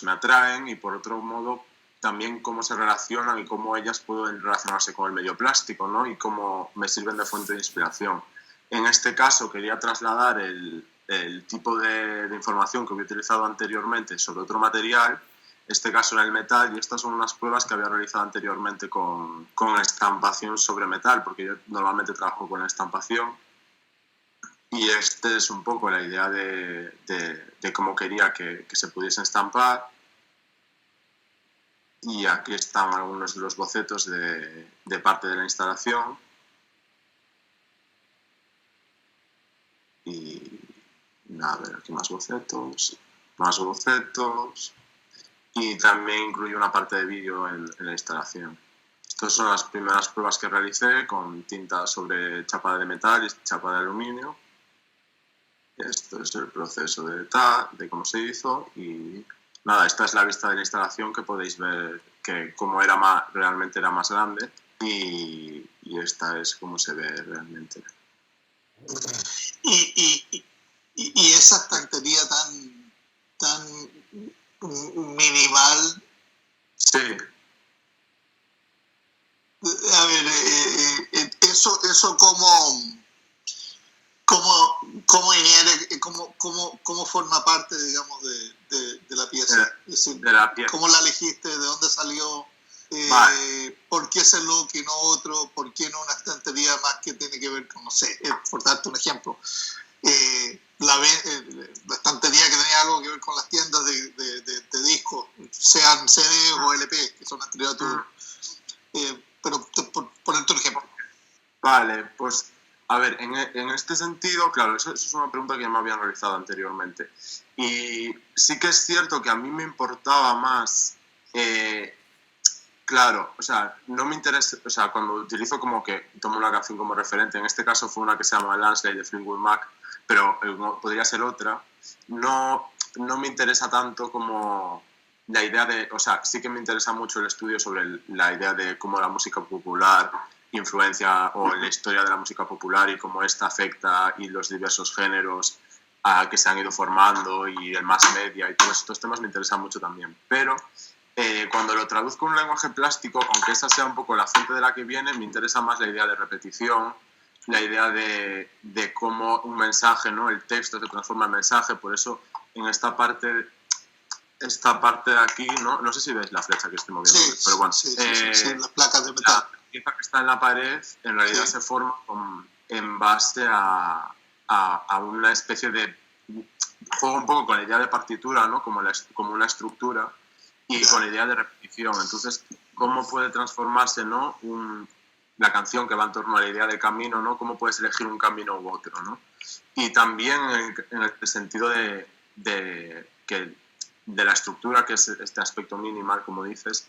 atraen, y por otro modo también cómo se relacionan y cómo ellas pueden relacionarse con el medio plástico, ¿no? Y cómo me sirven de fuente de inspiración. En este caso quería trasladar el tipo de información que había utilizado anteriormente sobre otro material. Este caso era el metal, y estas son unas pruebas que había realizado anteriormente con estampación sobre metal, porque yo normalmente trabajo con estampación, y este es un poco la idea de cómo quería que se pudiesen estampar. Y aquí están algunos de los bocetos de parte de la instalación. Y nada, a ver, aquí más bocetos. Y también incluye una parte de vídeo en la instalación. Estas son las primeras pruebas que realicé con tinta sobre chapa de metal y chapa de aluminio. Esto es el proceso de cómo se hizo, y nada, esta es la vista de la instalación, que podéis ver que como realmente era más grande, y esta es cómo se ve realmente. Y esa estantería tan minimal. Sí. A ver, eso cómo forma parte, digamos, de la pieza. Es decir, de la pieza. ¿Cómo la elegiste? ¿De dónde salió? Vale. ¿Por qué ese look y no otro? ¿Por qué no una estantería más que tiene que ver con, no sé, por darte un ejemplo, la estantería que tenía algo que ver con las tiendas de discos, sean CD o LP, que son anteriores a tu... pero por ponerte un ejemplo. Vale, pues a ver, en este sentido, claro, eso es una pregunta que ya me habían realizado anteriormente. Y sí que es cierto que a mí me importaba más, claro, o sea, no me interesa, o sea, cuando utilizo como que tomo una canción como referente, en este caso fue una que se llama Landslide de Fleetwood Mac, pero podría ser otra, no me interesa tanto como la idea de, o sea, sí que me interesa mucho el estudio sobre la idea de cómo la música popular influencia, o la historia de la música popular y cómo esta afecta, y los diversos géneros que se han ido formando, y el mass media y todos estos temas me interesan mucho también. Pero cuando lo traduzco en un lenguaje plástico, aunque esa sea un poco la fuente de la que viene, me interesa más la idea de repetición, la idea de cómo un mensaje, ¿no? El texto se transforma en mensaje, por eso en esta parte de aquí, no sé si veis la flecha que estoy moviendo, pero bueno. Sí, las placas de metal. La pieza que está en la pared en realidad se forma en base a una especie de... Juego un poco con la idea de partitura, ¿no? Como una estructura y con la idea de repetición. Entonces, ¿cómo puede transformarse, ¿no? La canción que va en torno a la idea de camino, ¿no? ¿Cómo puedes elegir un camino u otro, ¿no? Y también en el sentido de la estructura, que es este aspecto minimal, como dices,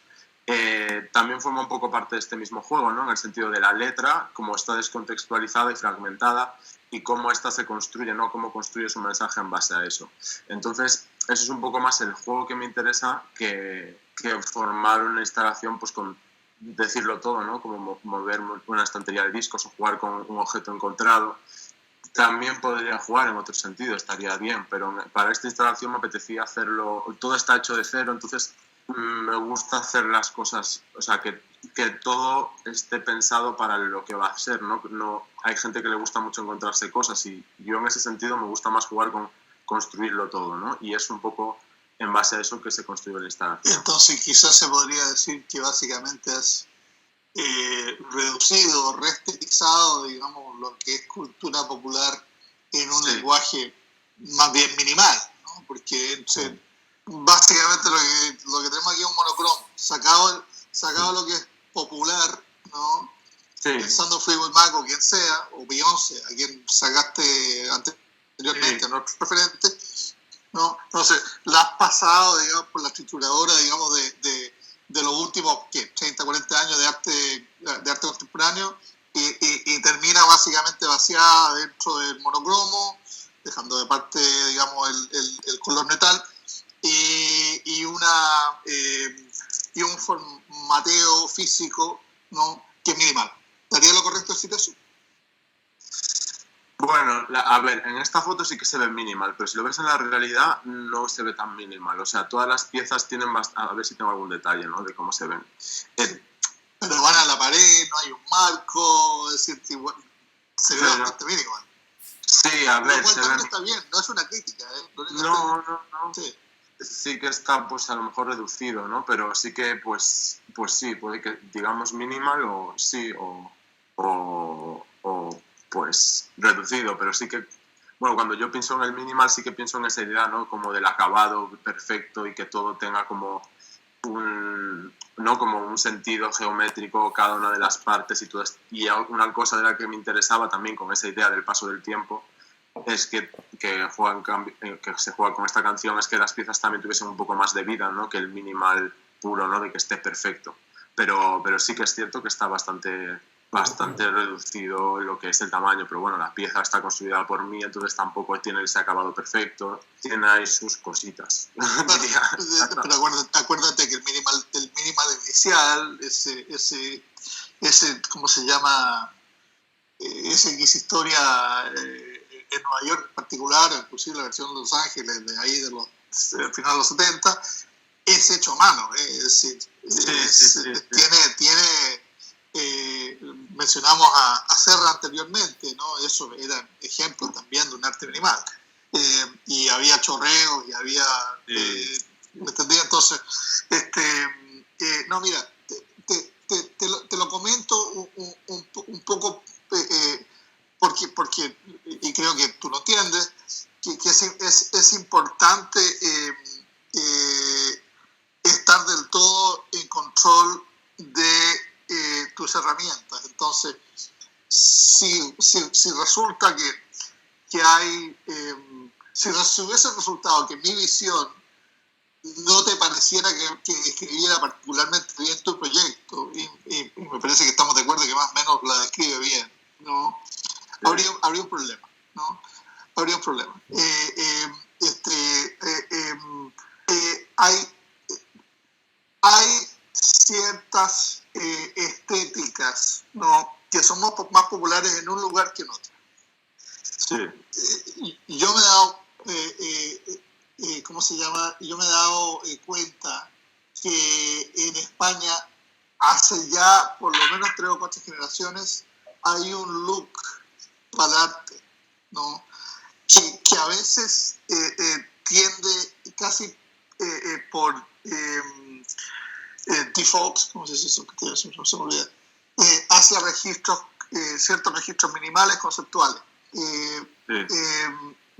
también forma un poco parte de este mismo juego, ¿no? En el sentido de la letra, cómo está descontextualizada y fragmentada y cómo ésta se construye, ¿no? Cómo construye su mensaje en base a eso. Entonces, eso es un poco más el juego que me interesa que formar una instalación pues con decirlo todo, ¿no? Como mover una estantería de discos o jugar con un objeto encontrado. También podría jugar en otro sentido, estaría bien, pero para esta instalación me apetecía hacerlo, todo está hecho de cero, entonces me gusta hacer las cosas, o sea, que todo esté pensado para lo que va a ser, ¿no? Hay gente que le gusta mucho encontrarse cosas y yo en ese sentido me gusta más jugar con construirlo todo, ¿no? Y es un poco en base a eso que se construye la instalación. Entonces quizás se podría decir que básicamente es reducido, reestetizado, digamos, lo que es cultura popular en un lenguaje más bien minimal, ¿no? Porque básicamente lo que tenemos aquí es un monocromo, sacado lo que es popular, ¿no? Pensando en Fleetwood Mac o quien sea, o Beyoncé, a quien sacaste anteriormente, ¿no? Referente, ¿no? Entonces, la has pasado, digamos, por la trituradora, digamos, de los últimos 30, 40 años de arte contemporáneo y termina básicamente vaciada dentro del monocromo, dejando de parte, digamos, el color metal y un formateo físico, ¿no? Que es minimal. ¿Daría lo correcto decir eso? Bueno, a ver, en esta foto sí que se ve minimal, pero si lo ves en la realidad no se ve tan minimal. O sea, todas las piezas tienen a ver si tengo algún detalle, ¿no? De cómo se ven. Pero van a la pared, no hay un marco, es decir, se ve bastante minimal. Sí, a ver, se ve... está bien, no es una crítica, ¿eh? No. Sí que está, pues a lo mejor reducido, ¿no? Pero sí que, pues sí, puede que digamos minimal o sí, o pues reducido, pero sí que, bueno, cuando yo pienso en el minimal sí que pienso en esa idea, ¿no? Como del acabado perfecto y que todo tenga como como un sentido geométrico cada una de las partes y todo. Y una cosa de la que me interesaba también con esa idea del paso del tiempo es que se juega con esta canción, es que las piezas también tuviesen un poco más de vida, ¿no? Que el minimal puro, ¿no? De que esté perfecto. Pero sí que es cierto que está bastante reducido lo que es el tamaño, pero bueno, la pieza está construida por mí, entonces tampoco tiene ese acabado perfecto, tiene ahí sus cositas. Pero acuérdate que el minimal inicial, ese ¿cómo se llama? Ese que hizo historia en Nueva York en particular, inclusive la versión de Los Ángeles, de ahí del final de los 70, es hecho a mano, es decir, tiene mencionamos a Serra anteriormente, ¿no? Eso eran ejemplos también de un arte minimal. Y había chorreos y había... ¿me entendí? Entonces, no, mira, te lo comento un poco porque y creo que tú lo entiendes, que es importante estar del todo en control de tus herramientas. Entonces, si resulta que hay, si hubiese resultado que mi visión no te pareciera que describiera particularmente bien tu proyecto, y me parece que estamos de acuerdo que más o menos la describe bien, ¿no? Habría un problema, ¿no? Habría un problema. Hay ciertas estéticas, ¿no? Que son más populares en un lugar que en otro. Sí. Yo me he dado, ¿cómo se llama? Yo me he dado cuenta que en España hace ya por lo menos 3 o 4 generaciones hay un look para el arte, ¿no? Que a veces tiende casi por default, ¿cómo se dice eso? No se me olvida, hacia registros, ciertos registros minimales conceptuales.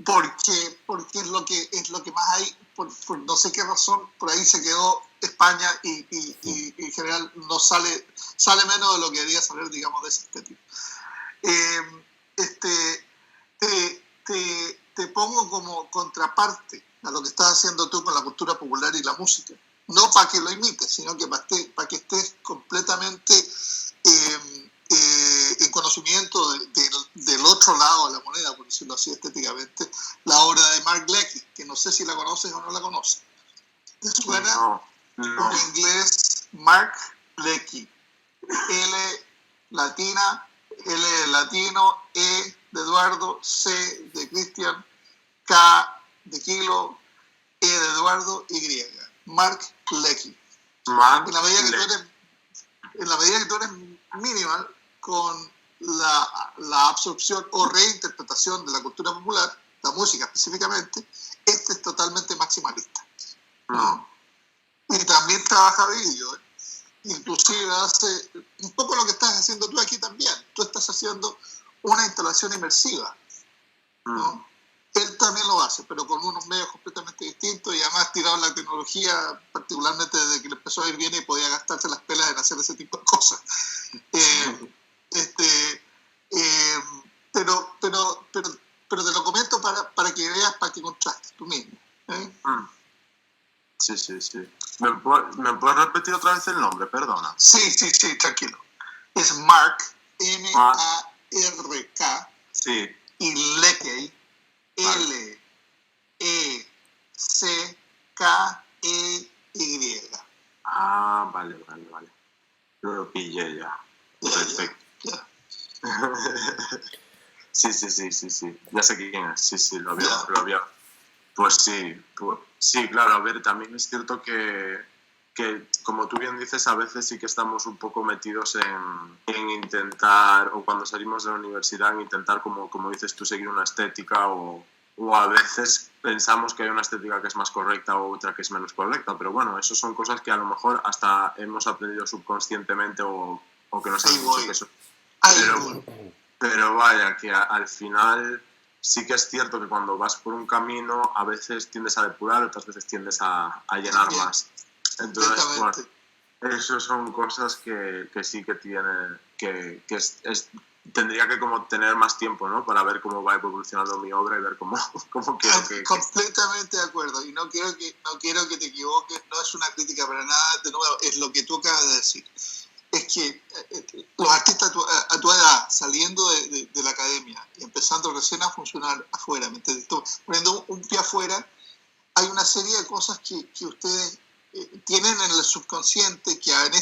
Porque es lo que más hay, por no sé qué razón, por ahí se quedó España y en general no sale menos de lo que debería salir, digamos, de ese estético. Te pongo como contraparte a lo que estás haciendo tú con la cultura popular y la música. No para que lo imites, sino que para que estés completamente en conocimiento del otro lado de la moneda, por decirlo así estéticamente, la obra de Mark Leckey, que no sé si la conoces o no la conoces. ¿Te suena? No. En inglés, Mark Leckey. L latina, L de latino, E de Eduardo, C de Cristian, K de kilo, E de Eduardo, Y. Mark Leckey. En la medida que tú eres minimal con la absorción o reinterpretación de la cultura popular, la música específicamente, este es totalmente maximalista, ¿no? Y también trabaja vídeo, inclusive hace un poco lo que estás haciendo tú aquí también. Tú estás haciendo una instalación inmersiva, ¿no? Él también lo hace, pero con unos medios completamente distintos y además tirado en la tecnología, particularmente desde que le empezó a ir bien y podía gastarse las pelas en hacer ese tipo de cosas. Pero te lo comento para que veas, para que contrastes tú mismo. Sí. ¿Me puedes repetir otra vez el nombre? Perdona. Sí, tranquilo. Es Mark, M-A-R-K, sí. Y Leckey, L-E-C-K-E-Y. Ah, vale. Lo pillé ya. Perfecto. Ya. Sí. Ya sé quién es. Sí, lo había. Pues sí, claro, a ver, también es cierto que como tú bien dices, a veces sí que estamos un poco metidos en intentar, o cuando salimos de la universidad, en intentar, como dices tú, seguir una estética, o a veces pensamos que hay una estética que es más correcta o otra que es menos correcta, pero bueno, eso son cosas que a lo mejor hasta hemos aprendido subconscientemente o que nos han dicho que eso... Pero vaya, que al final... Sí que es cierto que cuando vas por un camino a veces tiendes a depurar, otras veces tiendes a llenar más. Entonces, bueno, eso son cosas que sí que tienen, tendría que como tener más tiempo, ¿no? Para ver cómo va evolucionando mi obra y ver cómo quiero que... Completamente de acuerdo, y no quiero que te equivoques, no es una crítica para nada, de nuevo, es lo que tú acabas de decir. Es que los artistas a tu edad, saliendo de la academia y empezando recién a funcionar afuera, poniendo un pie afuera, hay una serie de cosas que ustedes tienen en el subconsciente que en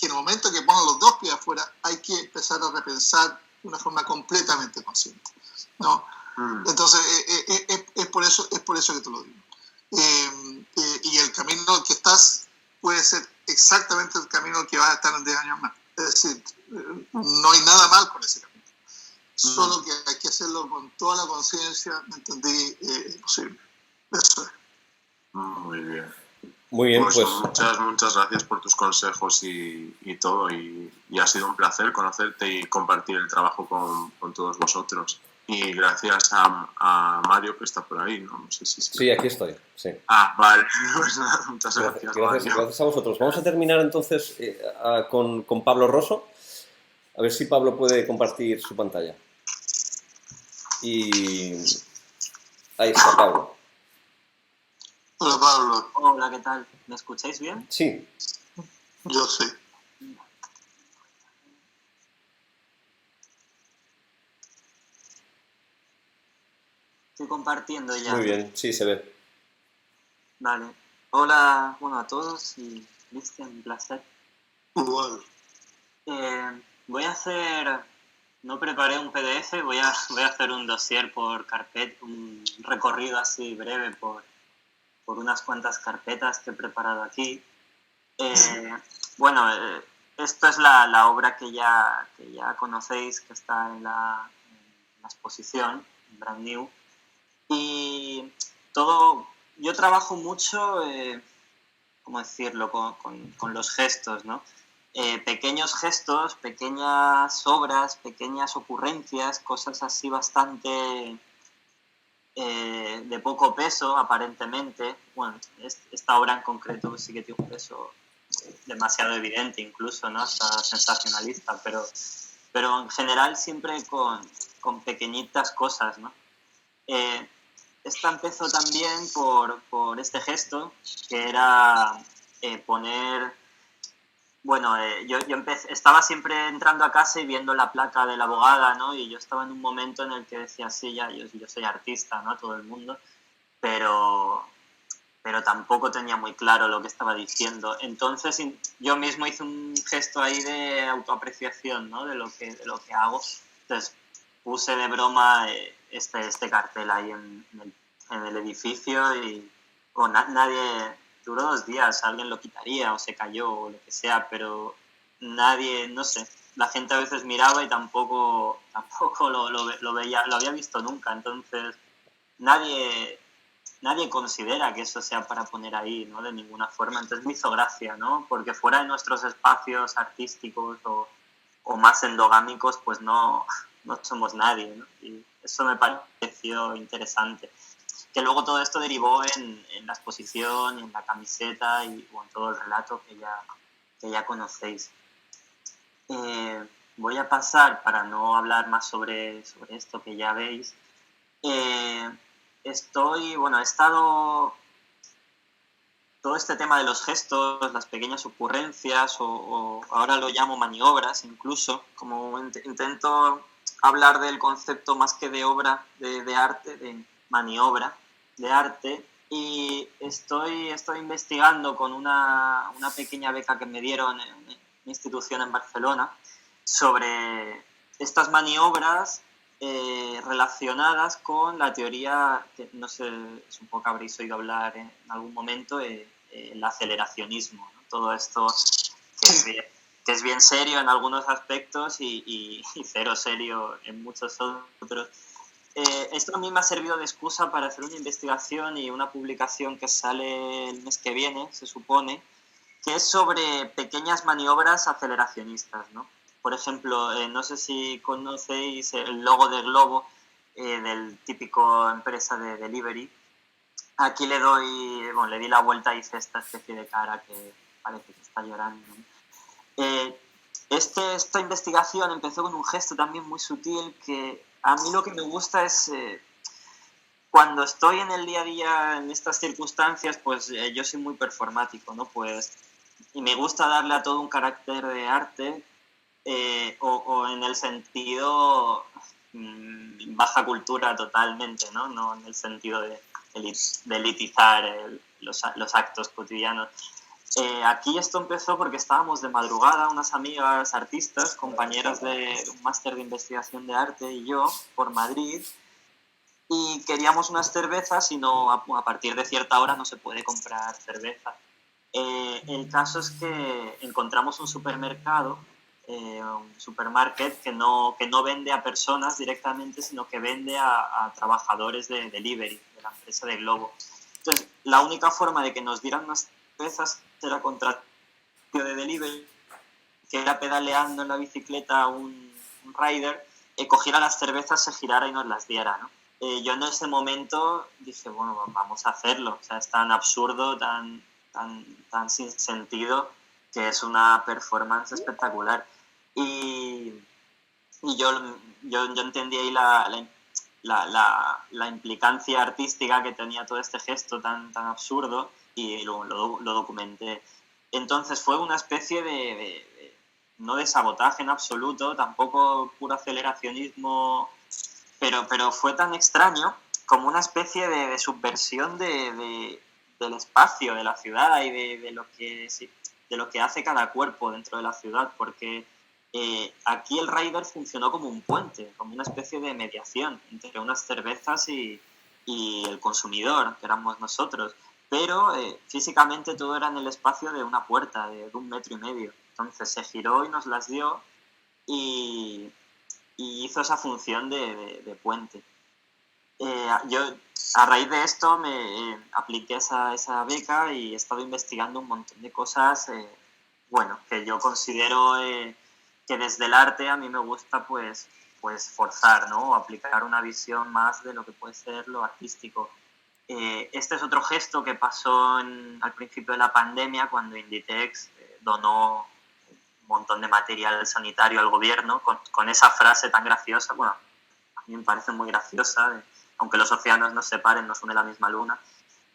el momento que pongan los dos pies afuera hay que empezar a repensar de una forma completamente consciente, ¿no? Entonces es por eso que te lo digo. Y el camino que estás puede ser exactamente el camino que vas a estar en 10 años más. Es decir, no hay nada mal con ese camino. Solo que hay que hacerlo con toda la conciencia, ¿me entendí? Posible. Eso es. Muy bien. Muy bien, pues muchas gracias por tus consejos y todo. Y ha sido un placer conocerte y compartir el trabajo con todos vosotros. Y gracias a Mario, que está por ahí, ¿no? No sé si... Sí, aquí estoy, sí. Ah, vale. Pues nada, muchas gracias, Mario. Gracias a vosotros. Vamos a terminar entonces con Pablo Rosso. A ver si Pablo puede compartir su pantalla. Y ahí está, Pablo. Hola, Pablo. Hola, ¿qué tal? ¿Me escucháis bien? Sí. Yo sí. Estoy compartiendo ya. Muy bien, sí, se ve. Vale. Hola, a todos y Cristian, un placer. Igual. Voy a hacer... No preparé un PDF, voy a hacer un dossier por carpeta, un recorrido así breve por unas cuantas carpetas que he preparado aquí. Esto es la obra que ya conocéis, que está en la exposición, Brand New. Y todo, yo trabajo mucho, ¿cómo decirlo?, con los gestos, ¿no? Pequeños gestos, pequeñas obras, pequeñas ocurrencias, cosas así bastante de poco peso, aparentemente. Bueno, esta obra en concreto sí que tiene un peso demasiado evidente incluso, ¿no? Hasta sensacionalista, pero en general siempre con pequeñitas cosas, ¿no? Esta empezó también por este gesto, que era poner... Bueno, yo estaba siempre entrando a casa y viendo la placa de la abogada, ¿no? Y yo estaba en un momento en el que decía, sí, ya, yo soy artista, ¿no? Todo el mundo, pero tampoco tenía muy claro lo que estaba diciendo. Entonces yo mismo hice un gesto ahí de autoapreciación, ¿no? De lo que hago. Entonces puse de broma este cartel ahí en el edificio y nadie... Duró 2 días, alguien lo quitaría o se cayó o lo que sea, pero nadie, no sé, la gente a veces miraba y tampoco lo veía, lo había visto nunca, entonces nadie considera que eso sea para poner ahí, ¿no? De ninguna forma, entonces me hizo gracia, ¿no? Porque fuera de nuestros espacios artísticos o más endogámicos, pues no somos nadie, ¿no? Y eso me pareció interesante. Que luego todo esto derivó en la exposición, en la camiseta y bueno, todo el relato que ya conocéis. Voy a pasar, para no hablar más sobre esto que ya veis, he estado... Todo este tema de los gestos, las pequeñas ocurrencias, o ahora lo llamo maniobras incluso, como intento hablar del concepto más que de obra, de arte, de maniobra de arte, y estoy investigando con una pequeña beca que me dieron en una institución en Barcelona sobre estas maniobras relacionadas con la teoría, que no sé, supongo que habréis oído hablar en algún momento, el aceleracionismo, ¿no? Todo esto que es bien serio en algunos aspectos y cero serio en muchos otros. Esto a mí me ha servido de excusa para hacer una investigación y una publicación que sale el mes que viene, se supone, que es sobre pequeñas maniobras aceleracionistas, ¿no? Por ejemplo, no sé si conocéis el logo de Globo, del típico empresa de delivery. Aquí le di la vuelta y hice esta especie de cara que parece que está llorando, ¿no? Esta investigación empezó con un gesto también muy sutil que a mí lo que me gusta es cuando estoy en el día a día en estas circunstancias, pues yo soy muy performático, ¿no? Pues, y me gusta darle a todo un carácter de arte o en el sentido baja cultura totalmente, ¿no? No en el sentido de elitizar los actos cotidianos. Aquí esto empezó porque estábamos de madrugada, unas amigas artistas, compañeras de un máster de investigación de arte y yo, por Madrid, y queríamos unas cervezas y a partir de cierta hora no se puede comprar cerveza. El caso es que encontramos un supermercado, un supermarket que no vende a personas directamente, sino que vende a trabajadores de delivery, de la empresa de Globo. Entonces, la única forma de que nos dieran unas cervezas era contra de delivery, que era pedaleando en la bicicleta un rider, cogiera las cervezas, se girara y nos las diera, ¿no? Yo en ese momento dije, bueno, vamos a hacerlo. O sea, es tan absurdo, tan sin sentido, que es una performance espectacular. Y yo entendí ahí la implicancia artística que tenía todo este gesto tan absurdo y lo documenté. Entonces fue una especie no de sabotaje en absoluto, tampoco puro aceleracionismo, pero fue tan extraño como una especie de subversión del espacio, de la ciudad y de lo que hace cada cuerpo dentro de la ciudad, porque aquí el rider funcionó como un puente, como una especie de mediación entre unas cervezas y el consumidor, que éramos nosotros, pero físicamente todo era en el espacio de una puerta de 1,5 metros. Entonces se giró y nos las dio y y hizo esa función de puente. Yo a raíz de esto me apliqué esa beca y he estado investigando un montón de cosas, bueno, que yo considero que desde el arte a mí me gusta pues forzar, ¿no? O aplicar una visión más de lo que puede ser lo artístico. Este es otro gesto que pasó al principio de la pandemia, cuando Inditex donó un montón de material sanitario al gobierno con esa frase tan graciosa. Bueno, a mí me parece muy graciosa, aunque los océanos nos separen, nos une la misma luna.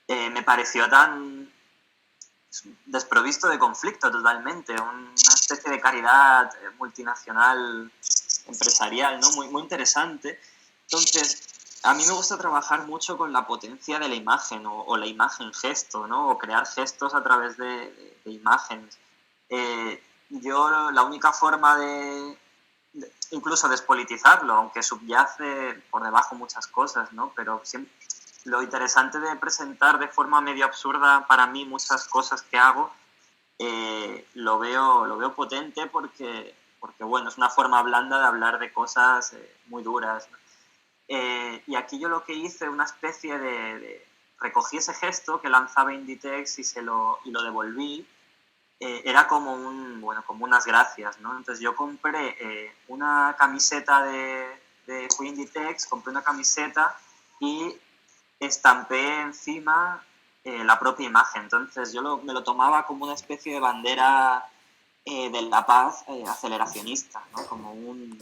Me pareció tan desprovisto de conflicto totalmente, una especie de caridad multinacional, empresarial, ¿no? Muy interesante. Entonces, a mí me gusta trabajar mucho con la potencia de la imagen o la imagen gesto, ¿no? O crear gestos a través de imágenes. Yo la única forma de incluso despolitizarlo, aunque subyace por debajo muchas cosas, ¿no? Pero siempre, lo interesante de presentar de forma medio absurda para mí muchas cosas que hago, lo veo potente porque bueno, es una forma blanda de hablar de cosas muy duras, ¿no? Y aquí yo lo que hice, una especie recogí ese gesto que lanzaba Inditex y lo devolví. Era como unas gracias, ¿no? Entonces yo compré una camiseta de Inditex, compré una camiseta y estampé encima la propia imagen. Entonces yo me lo tomaba como una especie de bandera de la paz aceleracionista, ¿no? Como un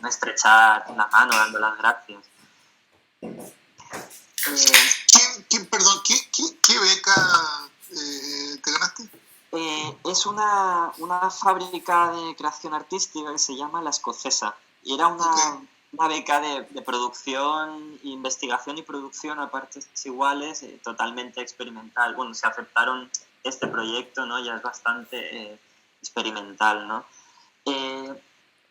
estrechar la mano dando las gracias. Perdón, ¿qué beca te ganaste? Es una fábrica de creación artística que se llama La Escocesa. Y era una beca de producción, investigación y producción a partes iguales, totalmente experimental. Bueno, se aceptaron este proyecto, ¿no? Ya es bastante experimental, ¿no?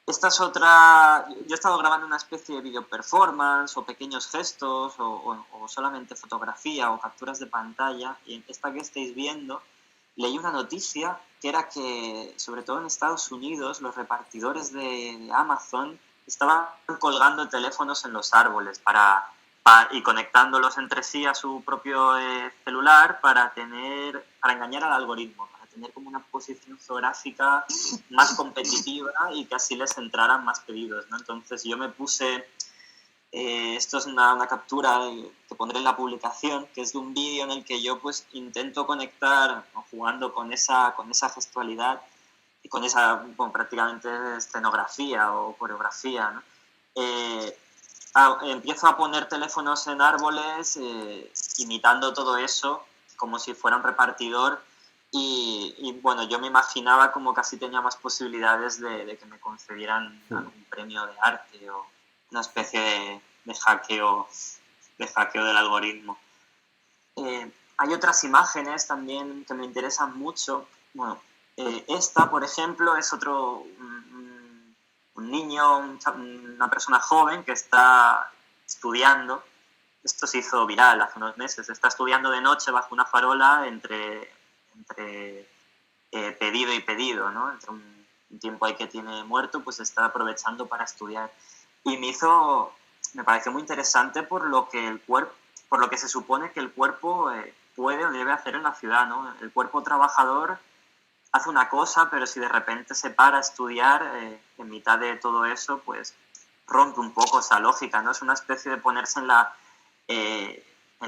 Esta es otra... Yo he estado grabando una especie de video performance o pequeños gestos o solamente fotografía o capturas de pantalla, y en esta que estáis viendo leí una noticia que era que, sobre todo en Estados Unidos, los repartidores de Amazon estaban colgando teléfonos en los árboles y conectándolos entre sí a su propio celular para engañar al algoritmo, para tener como una posición geográfica más competitiva y que así les entraran más pedidos, ¿no? Entonces yo me puse... esto es una captura que pondré en la publicación, que es de un vídeo en el que yo pues intento conectar, ¿no? Jugando con esa gestualidad y con esa prácticamente escenografía o coreografía, ¿no? Empiezo a poner teléfonos en árboles, imitando todo eso como si fuera un repartidor y bueno, yo me imaginaba como casi tenía más posibilidades de que me concedieran algún premio de arte o una especie de hackeo del algoritmo. Hay otras imágenes también que me interesan mucho. Bueno, esta, por ejemplo, es un niño, una persona joven que está estudiando. Esto se hizo viral hace unos meses. Está estudiando de noche bajo una farola entre pedido y pedido, ¿no? Entre un tiempo ahí que tiene muerto, pues está aprovechando para estudiar. Y me pareció muy interesante por lo que se supone que el cuerpo puede o debe hacer en la ciudad, ¿no? El cuerpo trabajador hace una cosa, pero si de repente se para a estudiar en mitad de todo eso, pues rompe un poco esa lógica, ¿no? Es una especie de ponerse en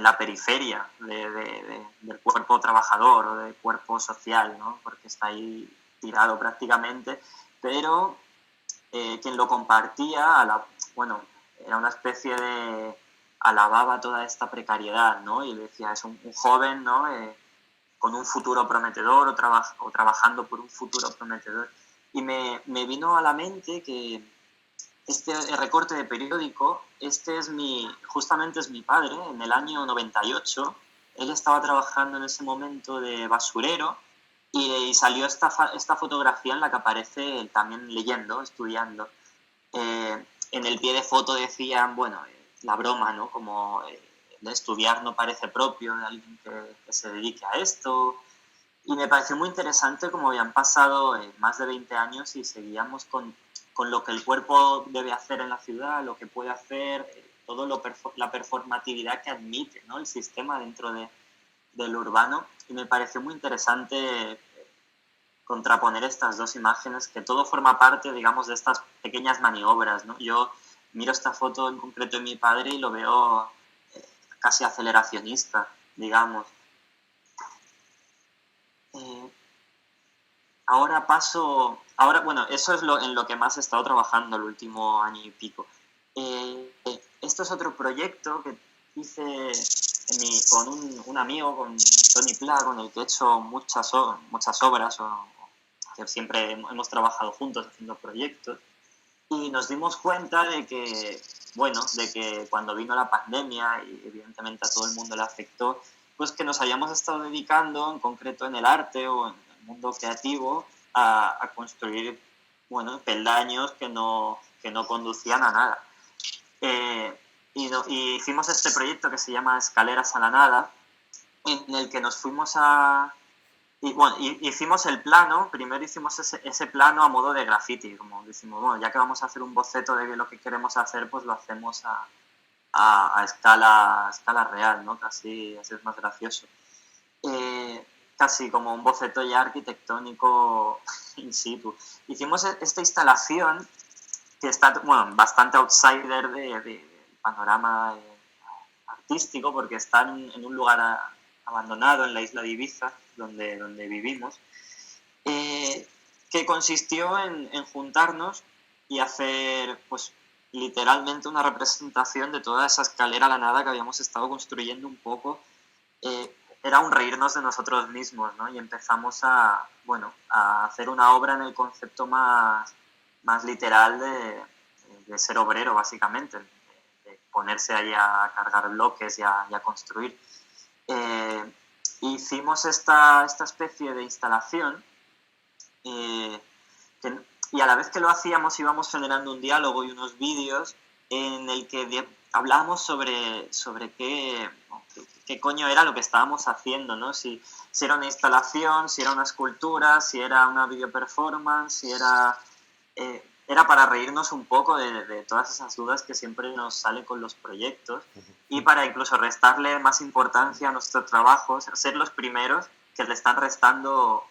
la periferia del cuerpo trabajador o del cuerpo social, ¿no? Porque está ahí tirado prácticamente, pero quien lo compartía, era una especie de... alababa toda esta precariedad, ¿no? Y decía, es un joven, ¿no? Con un futuro prometedor o trabajando por un futuro prometedor. Y me vino a la mente que este recorte de periódico, justamente es mi padre, en el año 98. Él estaba trabajando en ese momento de basurero y salió esta fotografía en la que aparece él también leyendo, estudiando. En el pie de foto decían, la broma, ¿no? Como de estudiar no parece propio de alguien que se dedique a esto. Y me pareció muy interesante como habían pasado más de 20 años y seguíamos con con lo que el cuerpo debe hacer en la ciudad, lo que puede hacer, todo la performatividad que admite, ¿no? El sistema dentro del urbano. Y me pareció muy interesante contraponer estas dos imágenes, que todo forma parte, digamos, de estas pequeñas maniobras, ¿no? Yo miro esta foto en concreto de mi padre y lo veo casi aceleracionista, digamos. Ahora, bueno, eso es en lo que más he estado trabajando el último año y pico. Esto es otro proyecto que hice con un amigo, con Tony Pla, con el que he hecho muchas obras, que siempre hemos trabajado juntos haciendo proyectos. Y nos dimos cuenta de que cuando vino la pandemia y evidentemente a todo el mundo le afectó, pues que nos hayamos estado dedicando, en concreto en el arte o en el mundo creativo, a construir, peldaños que no conducían a nada. Y hicimos este proyecto que se llama Escaleras a la Nada, en el que nos fuimos hicimos el plano. Primero hicimos ese plano a modo de graffiti, como decimos, ya que vamos a hacer un boceto de lo que queremos hacer, pues lo hacemos a escala real, ¿no? Casi así es más gracioso. Casi como un boceto ya arquitectónico in situ. Hicimos esta instalación que está bastante outsider del panorama artístico, porque está en un lugar abandonado en la isla de Ibiza, donde vivimos, que consistió en juntarnos y hacer, pues, literalmente una representación de toda esa escalera a la nada que habíamos estado construyendo un poco. Era un reírnos de nosotros mismos, ¿no? Y empezamos a hacer una obra en el concepto más literal de ser obrero, básicamente, de ponerse ahí a cargar bloques y a construir. Hicimos esta especie de instalación y a la vez que lo hacíamos íbamos generando un diálogo y unos vídeos en el que hablábamos sobre qué coño era lo que estábamos haciendo, ¿no? Si era una instalación, si era una escultura, si era una video performance, si era para reírnos un poco de todas esas dudas que siempre nos salen con los proyectos y para incluso restarle más importancia a nuestro trabajo, ser los primeros que le están restando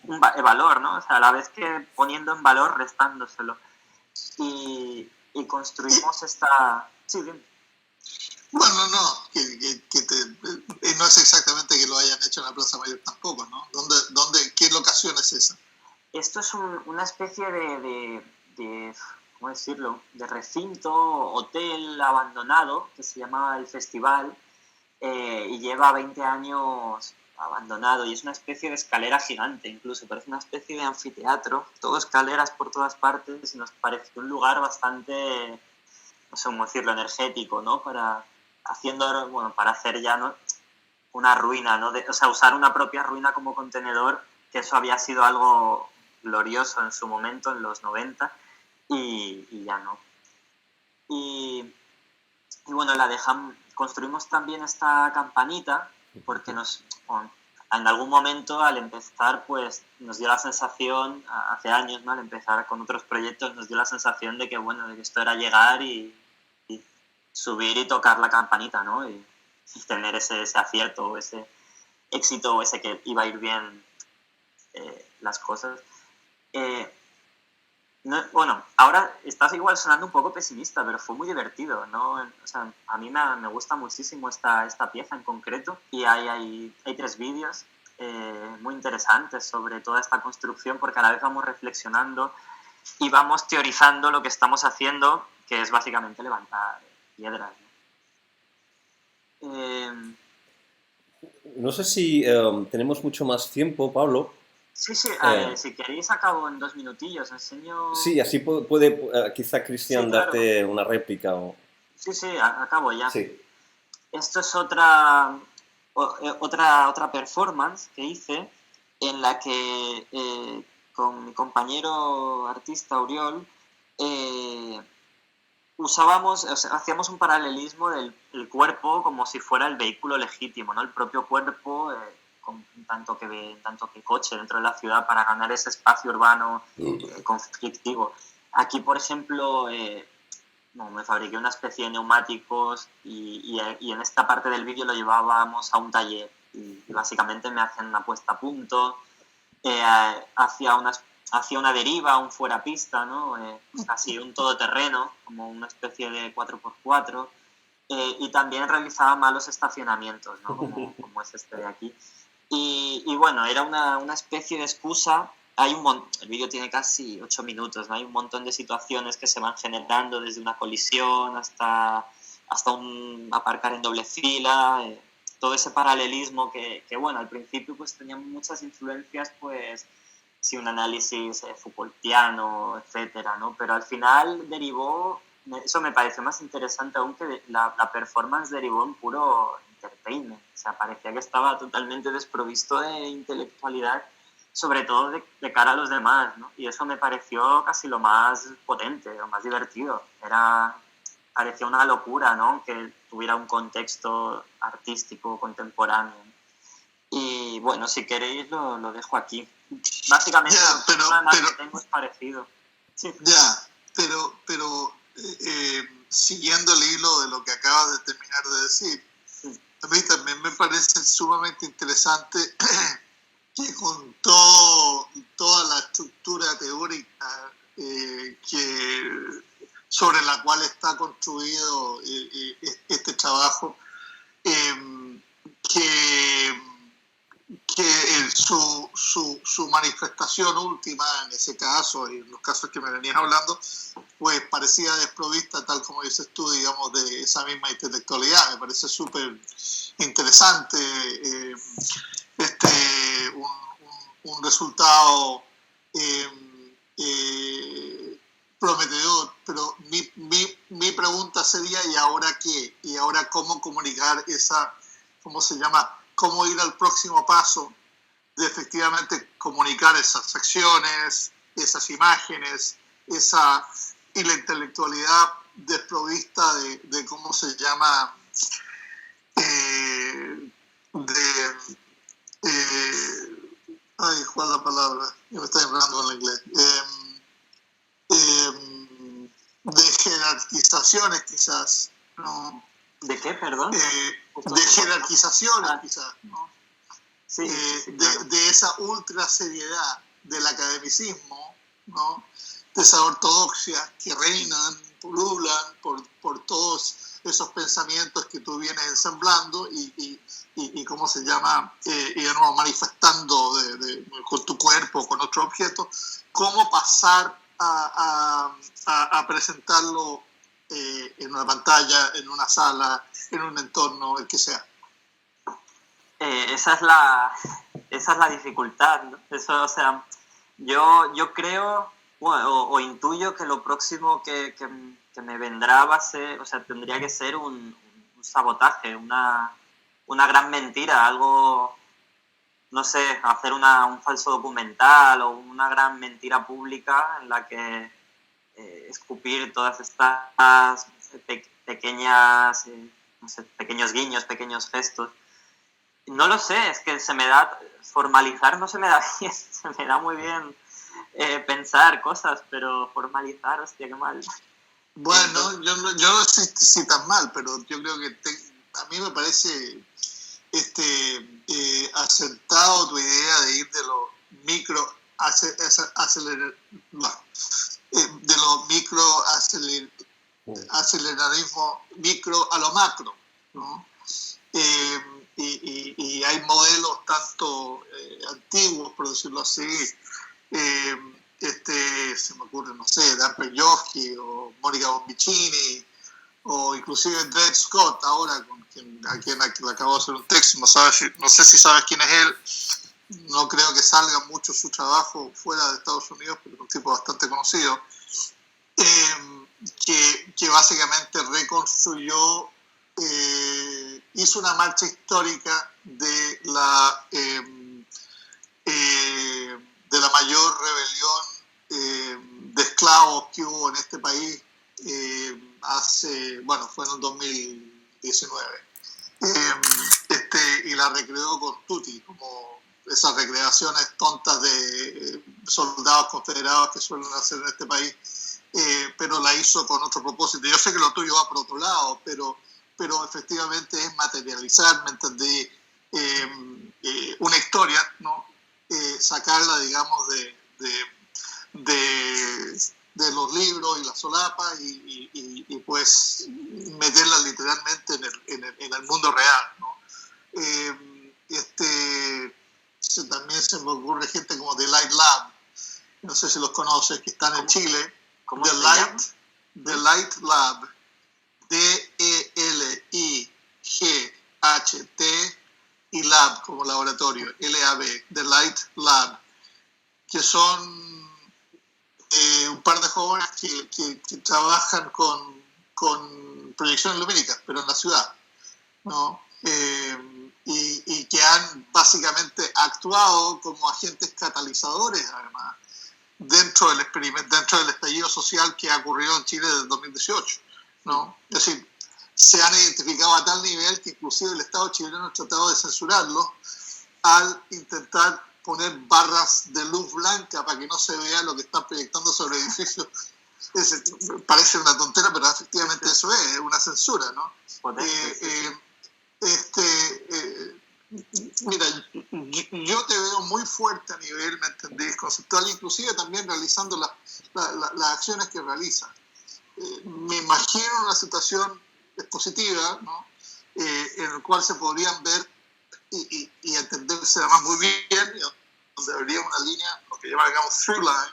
un valor, ¿no? O sea, a la vez que poniendo en valor, restándoselo. Y construimos esta... Sí, bien. Bueno, no, no es exactamente que lo hayan hecho en la Plaza Mayor tampoco, ¿no? ¿Qué locación es esa? Esto es una especie de ¿cómo decirlo?, de recinto, hotel abandonado, que se llama El Festival, y lleva 20 años abandonado, y es una especie de escalera gigante incluso, parece una especie de anfiteatro, todo escaleras por todas partes, y nos pareció un lugar bastante, no sé cómo decirlo, energético, ¿no?, para hacer ya, ¿no?, una ruina, ¿no?, usar una propia ruina como contenedor, que eso había sido algo glorioso en su momento, en los 90, y ya no. Y bueno, construimos también esta campanita, porque en algún momento al empezar, pues nos dio la sensación, hace años, ¿no?, al empezar con otros proyectos, nos dio la sensación de que esto era llegar y subir y tocar la campanita, ¿no?, y tener ese acierto, o ese éxito, o ese que iba a ir bien las cosas. Ahora estás igual sonando un poco pesimista, pero fue muy divertido, ¿no? O sea, a mí me gusta muchísimo esta pieza en concreto, y hay 3 vídeos muy interesantes sobre toda esta construcción, porque a la vez vamos reflexionando y vamos teorizando lo que estamos haciendo, que es básicamente levantar piedras, ¿no? No sé si tenemos mucho más tiempo, Pablo. Sí, si queréis acabo en 2 minutillos, enseño... Sí, así puede quizá Cristian Sí, claro, darte una réplica. Sí, acabo ya. Sí. Esto es otra performance que hice, en la que con mi compañero artista Oriol hacíamos un paralelismo del cuerpo como si fuera el vehículo legítimo, ¿no? El propio cuerpo tanto que coche dentro de la ciudad para ganar ese espacio urbano conflictivo. Aquí, por ejemplo, me fabriqué una especie de neumáticos y en esta parte del vídeo lo llevábamos a un taller y básicamente me hacían una puesta a punto, hacia una deriva, un fuera pista, ¿no? Casi un todoterreno, como una especie de 4x4, y también realizaba malos estacionamientos, ¿no? Como es este de aquí. Y bueno, era una especie de excusa. El vídeo tiene casi 8 minutos, ¿no? Hay un montón de situaciones que se van generando, desde una colisión hasta un aparcar en doble fila, todo ese paralelismo que bueno, al principio pues teníamos muchas influencias, pues sí, un análisis Foucaultiano, etcétera, ¿no? Pero al final derivó, eso me pareció más interesante aún, que la performance derivó en puro entertainment. O sea, parecía que estaba totalmente desprovisto de intelectualidad, sobre todo de cara a los demás, ¿no? Y eso me pareció casi lo más potente, lo más divertido. Parecía una locura, ¿no? Que tuviera un contexto artístico contemporáneo. Y bueno, si queréis lo dejo aquí. Básicamente el problema que tengo es parecido. Sí. Ya, pero siguiendo el hilo de lo que acabas de terminar de decir, a mí también me parece sumamente interesante que con toda la estructura teórica sobre la cual está construido este trabajo, que su manifestación última, en ese caso y en los casos que me venías hablando, pues parecía desprovista, tal como dices tú, digamos, de esa misma intelectualidad. Me parece súper interesante, un resultado prometedor, pero mi pregunta sería: ¿y ahora qué? ¿Y ahora cómo comunicar cómo se llama? ¿Cómo ir al próximo paso de efectivamente comunicar esas acciones, esas imágenes, y la intelectualidad desprovista de cómo se llama, ¿cuál es la palabra? Yo me estoy hablando en inglés. De jerarquizaciones, quizás, ¿no? ¿De qué, perdón? De jerarquizaciones, quizás, ¿no? Sí, claro. De esa ultra seriedad del academicismo, ¿no? De esa ortodoxia que reinan, pululan por todos esos pensamientos que tú vienes ensamblando y ¿cómo se llama? Y de nuevo manifestando con tu cuerpo, con otro objeto. ¿Cómo pasar a presentarlo en una pantalla, en una sala, en un entorno, el que sea? Esa es la dificultad, ¿no? Eso, o sea, yo creo, bueno, o intuyo que lo próximo que me vendrá va a ser, o sea, tendría que ser un sabotaje, una gran mentira, algo, no sé, hacer un falso documental o una gran mentira pública en la que escupir todas estas pequeñas, no sé, pequeños guiños, pequeños gestos. No lo sé, es que formalizar no se me da bien, se me da muy bien pensar cosas, pero formalizar, hostia, qué mal. Bueno, entonces, yo no sé si tan mal, pero yo creo que a mí me parece acertado tu idea de ir de lo micro acelerarismo micro a lo macro, ¿no? Y hay modelos tanto antiguos, por decirlo así, se me ocurre, no sé, Dan Perjovsky o Mónica Bonvicini, o inclusive Dred Scott, ahora a quien le acabo de hacer un texto. No sé si sabes quién es él. No creo que salga mucho su trabajo fuera de Estados Unidos, pero es un tipo bastante conocido, que básicamente reconstruyó, hizo una marcha histórica de la mayor rebelión de esclavos que hubo en este país fue en el 2019. Y la recreó con Tutti, como esas recreaciones tontas de soldados confederados que suelen hacer en este país, pero la hizo con otro propósito. Yo sé que lo tuyo va por otro lado, pero efectivamente es materializar, ¿me entendí? Una historia, ¿no? Sacarla, digamos, de los libros y las solapas y pues meterla literalmente en el mundo real, ¿no? También se me ocurre gente como The Light Lab, no sé si los conoces, que están en Chile. ¿Cómo The se Light, llama? The Light Lab, DELIGHT y Lab como laboratorio, LAB, The Light Lab, que son un par de jóvenes que trabajan con proyecciones lumínicas, pero en la ciudad, ¿no? Y que han básicamente actuado como agentes catalizadores, además, dentro del experimento, dentro del estallido social que ha ocurrido en Chile desde el 2018, ¿no? Es decir, se han identificado a tal nivel que inclusive el Estado chileno ha tratado de censurarlos al intentar poner barras de luz blanca para que no se vea lo que están proyectando sobre edificios. Parece una tontera, pero efectivamente eso es una censura, ¿no? Mira, yo te veo muy fuerte a nivel, ¿me entendés?, conceptual, inclusive también realizando las acciones que realizas. Me imagino una situación expositiva, ¿no? En la cual se podrían ver y entenderse además muy bien, donde habría una línea, lo que llamamos through line,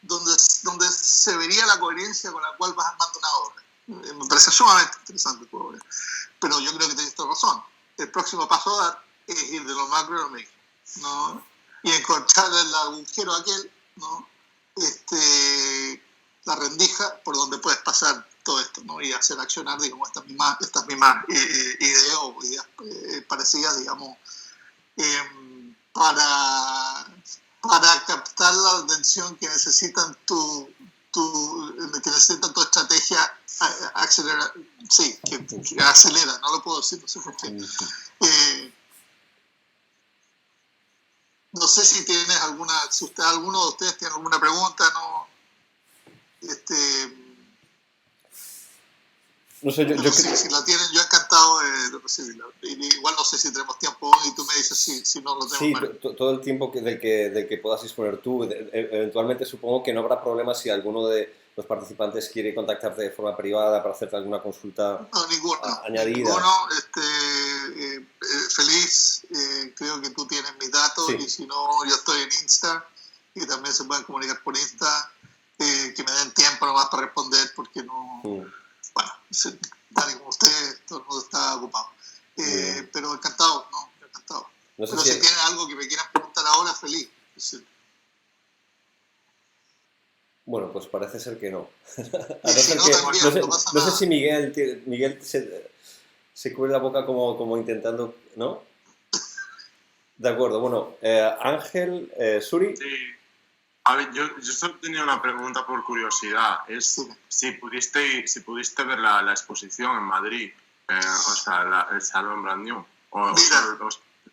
donde se vería la coherencia con la cual vas armando una obra. Me parece sumamente interesante tu obra, pero yo creo que tienes toda razón. El próximo paso a dar es ir de lo macro a lo micro, ¿no? Y encontrar el agujero aquel, ¿no? La rendija por donde puedes pasar todo esto, ¿no? Y hacer accionar, digamos, estas mismas ideas o ideas parecidas, digamos, para captar la atención que necesitan tu estrategia acelera, sí, que acelera, no lo puedo decir, no sé por qué. No sé si tienes si alguno de ustedes tiene alguna pregunta, ¿no? No sé, si la tienen, yo encantado de recibirla. Igual no sé si tenemos tiempo y tú me dices si no lo tenemos. Sí, todo el tiempo del que puedas disponer tú. Eventualmente supongo que no habrá problema si alguno de los participantes quiere contactarte de forma privada para hacerte alguna consulta añadida. Ninguno. Feliz, creo que tú tienes mis datos, sí. Y si no, yo estoy en Insta y también se pueden comunicar por Insta, que me den tiempo nomás para responder porque no... Bueno, tal como usted, todo el mundo está ocupado. Pero encantado, ¿no? Encantado. No sé pero si tienen algo que me quieran preguntar ahora, feliz. Sí. Bueno, pues parece ser que no. No sé si Miguel se cubre la boca como intentando, ¿no? De acuerdo, bueno, Ángel, Suri. Sí. A ver, yo solo tenía una pregunta por curiosidad. Es si pudiste ver la exposición en Madrid, o sea, el Salón Brand New, o el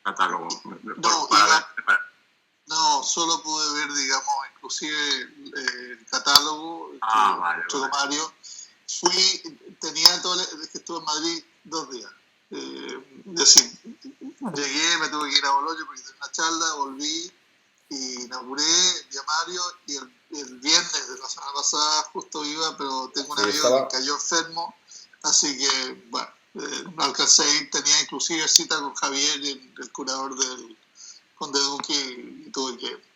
catálogo. No, solo pude ver, digamos, inclusive el catálogo, vale. Mario. Tenía todo es que estuve en Madrid 2 días. Llegué, me tuve que ir a Boloña porque tenía una charla, volví, y inauguré el Mario, y el viernes de la semana pasada justo iba, pero tengo un amigo que cayó enfermo, así que, bueno, no alcancé a ir. Tenía inclusive cita con Javier, el curador del Conde Duque, y tuve que...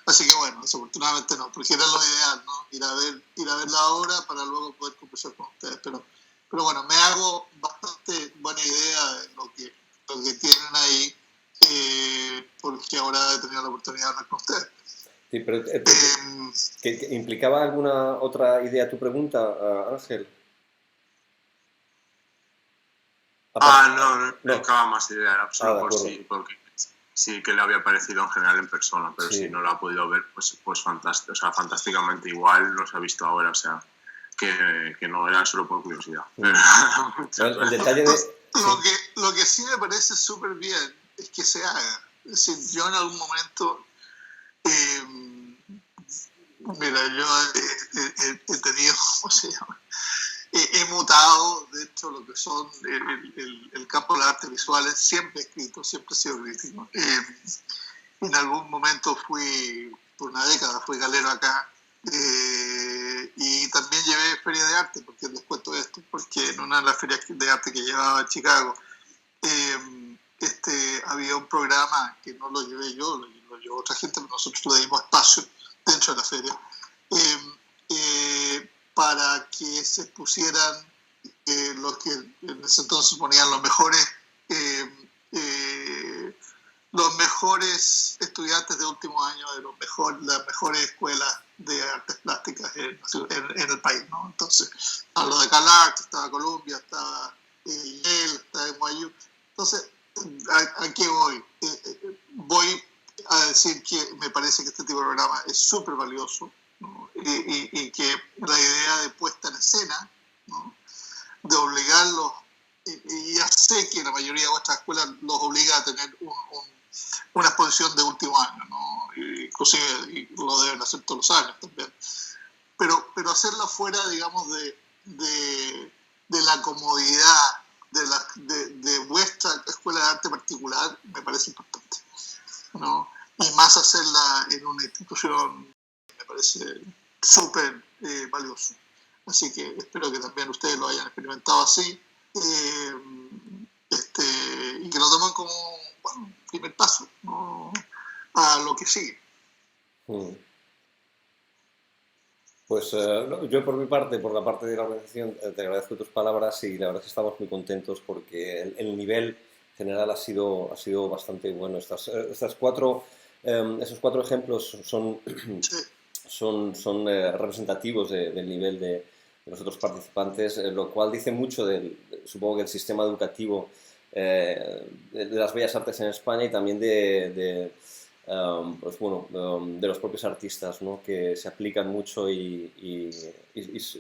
Así que bueno, desafortunadamente no, porque era lo ideal, ¿no? Ir a ver la obra para luego poder conversar con ustedes, pero bueno, me hago bastante buena idea de lo que tienen ahí, porque ahora he tenido la oportunidad de hablar con ustedes. Sí, pero ¿que implicaba alguna otra idea tu pregunta, Ángel? No implicaba más idea, era solo porque sí que le había parecido en general en persona, pero si no lo ha podido ver, pues fantástico, o sea, fantásticamente igual lo se ha visto ahora, o sea, que no era solo por curiosidad. El detalle de... Lo que sí me parece súper bien es que se haga. Es decir, yo en algún momento, mira, yo he tenido, ¿cómo se llama? He mutado, de hecho, lo que son el campo de las artes visuales, siempre he escrito, siempre he sido crítico. En algún momento por una década, fui galero acá, y también llevé feria de arte, porque les cuento esto, porque en una de las ferias de arte que llevaba en Chicago, había un programa que no lo llevé yo, lo llevó otra gente, pero nosotros le dimos espacio dentro de la feria, para que se pusieran los que en ese entonces ponían los mejores estudiantes de último año de las mejores escuelas de artes plásticas en el país, ¿no? Entonces, hablo de CalArts, estaba Columbia, estaba Yale, estaba NYU. Entonces, ¿a qué voy? Voy a decir que me parece que este tipo de programa es súper valioso, ¿no? Y que la idea de puesta en escena, ¿no? De obligarlos, y ya sé que la mayoría de vuestras escuelas los obliga a tener una exposición de último año, ¿no? Inclusive lo deben hacer todos los años también, pero hacerlo fuera, digamos, de la comodidad de vuestra escuela de arte particular me parece importante, ¿no? Y más hacerla en una institución me parece súper valioso. Así que espero que también ustedes lo hayan experimentado así, y que lo tomen como un primer paso, ¿no? A lo que sigue. Pues yo por mi parte, por la parte de la organización, te agradezco tus palabras y la verdad es que estamos muy contentos porque el nivel general ha sido bastante bueno. Esos cuatro ejemplos son representativos del nivel de los otros participantes, lo cual dice mucho supongo que del sistema educativo de las bellas artes en España y también de los propios artistas, ¿no? Que se aplican mucho y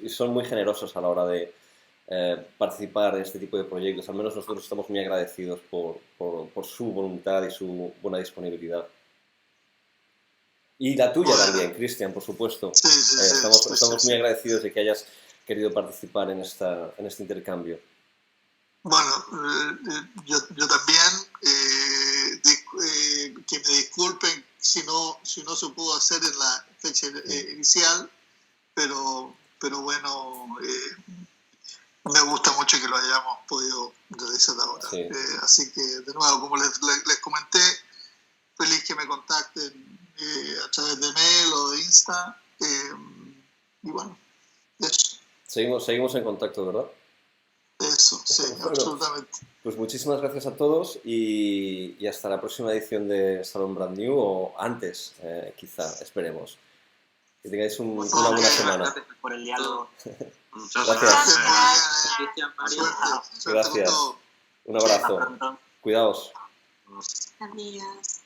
son muy generosos a la hora de participar en este tipo de proyectos. Al menos nosotros estamos muy agradecidos por su voluntad y su buena disponibilidad. Y la tuya también, Cristian, por supuesto. Sí, estamos muy agradecidos de que hayas querido participar en este intercambio. Bueno, yo también, que me disculpen si no se pudo hacer en la fecha inicial, pero bueno, me gusta mucho que lo hayamos podido realizar ahora. Sí. Así que, de nuevo, como les comenté, feliz que me contacten a través de mail o de Insta, y bueno, eso. Seguimos en contacto, ¿verdad? Eso, sí, bueno, absolutamente. Pues muchísimas gracias a todos y hasta la próxima edición de Salón Brand New o antes, quizá, esperemos. Que tengáis una buena semana. Gracias por el diálogo. Muchas Gracias. Suerte Gracias. con todo. Un abrazo. Cuidaos. Adiós.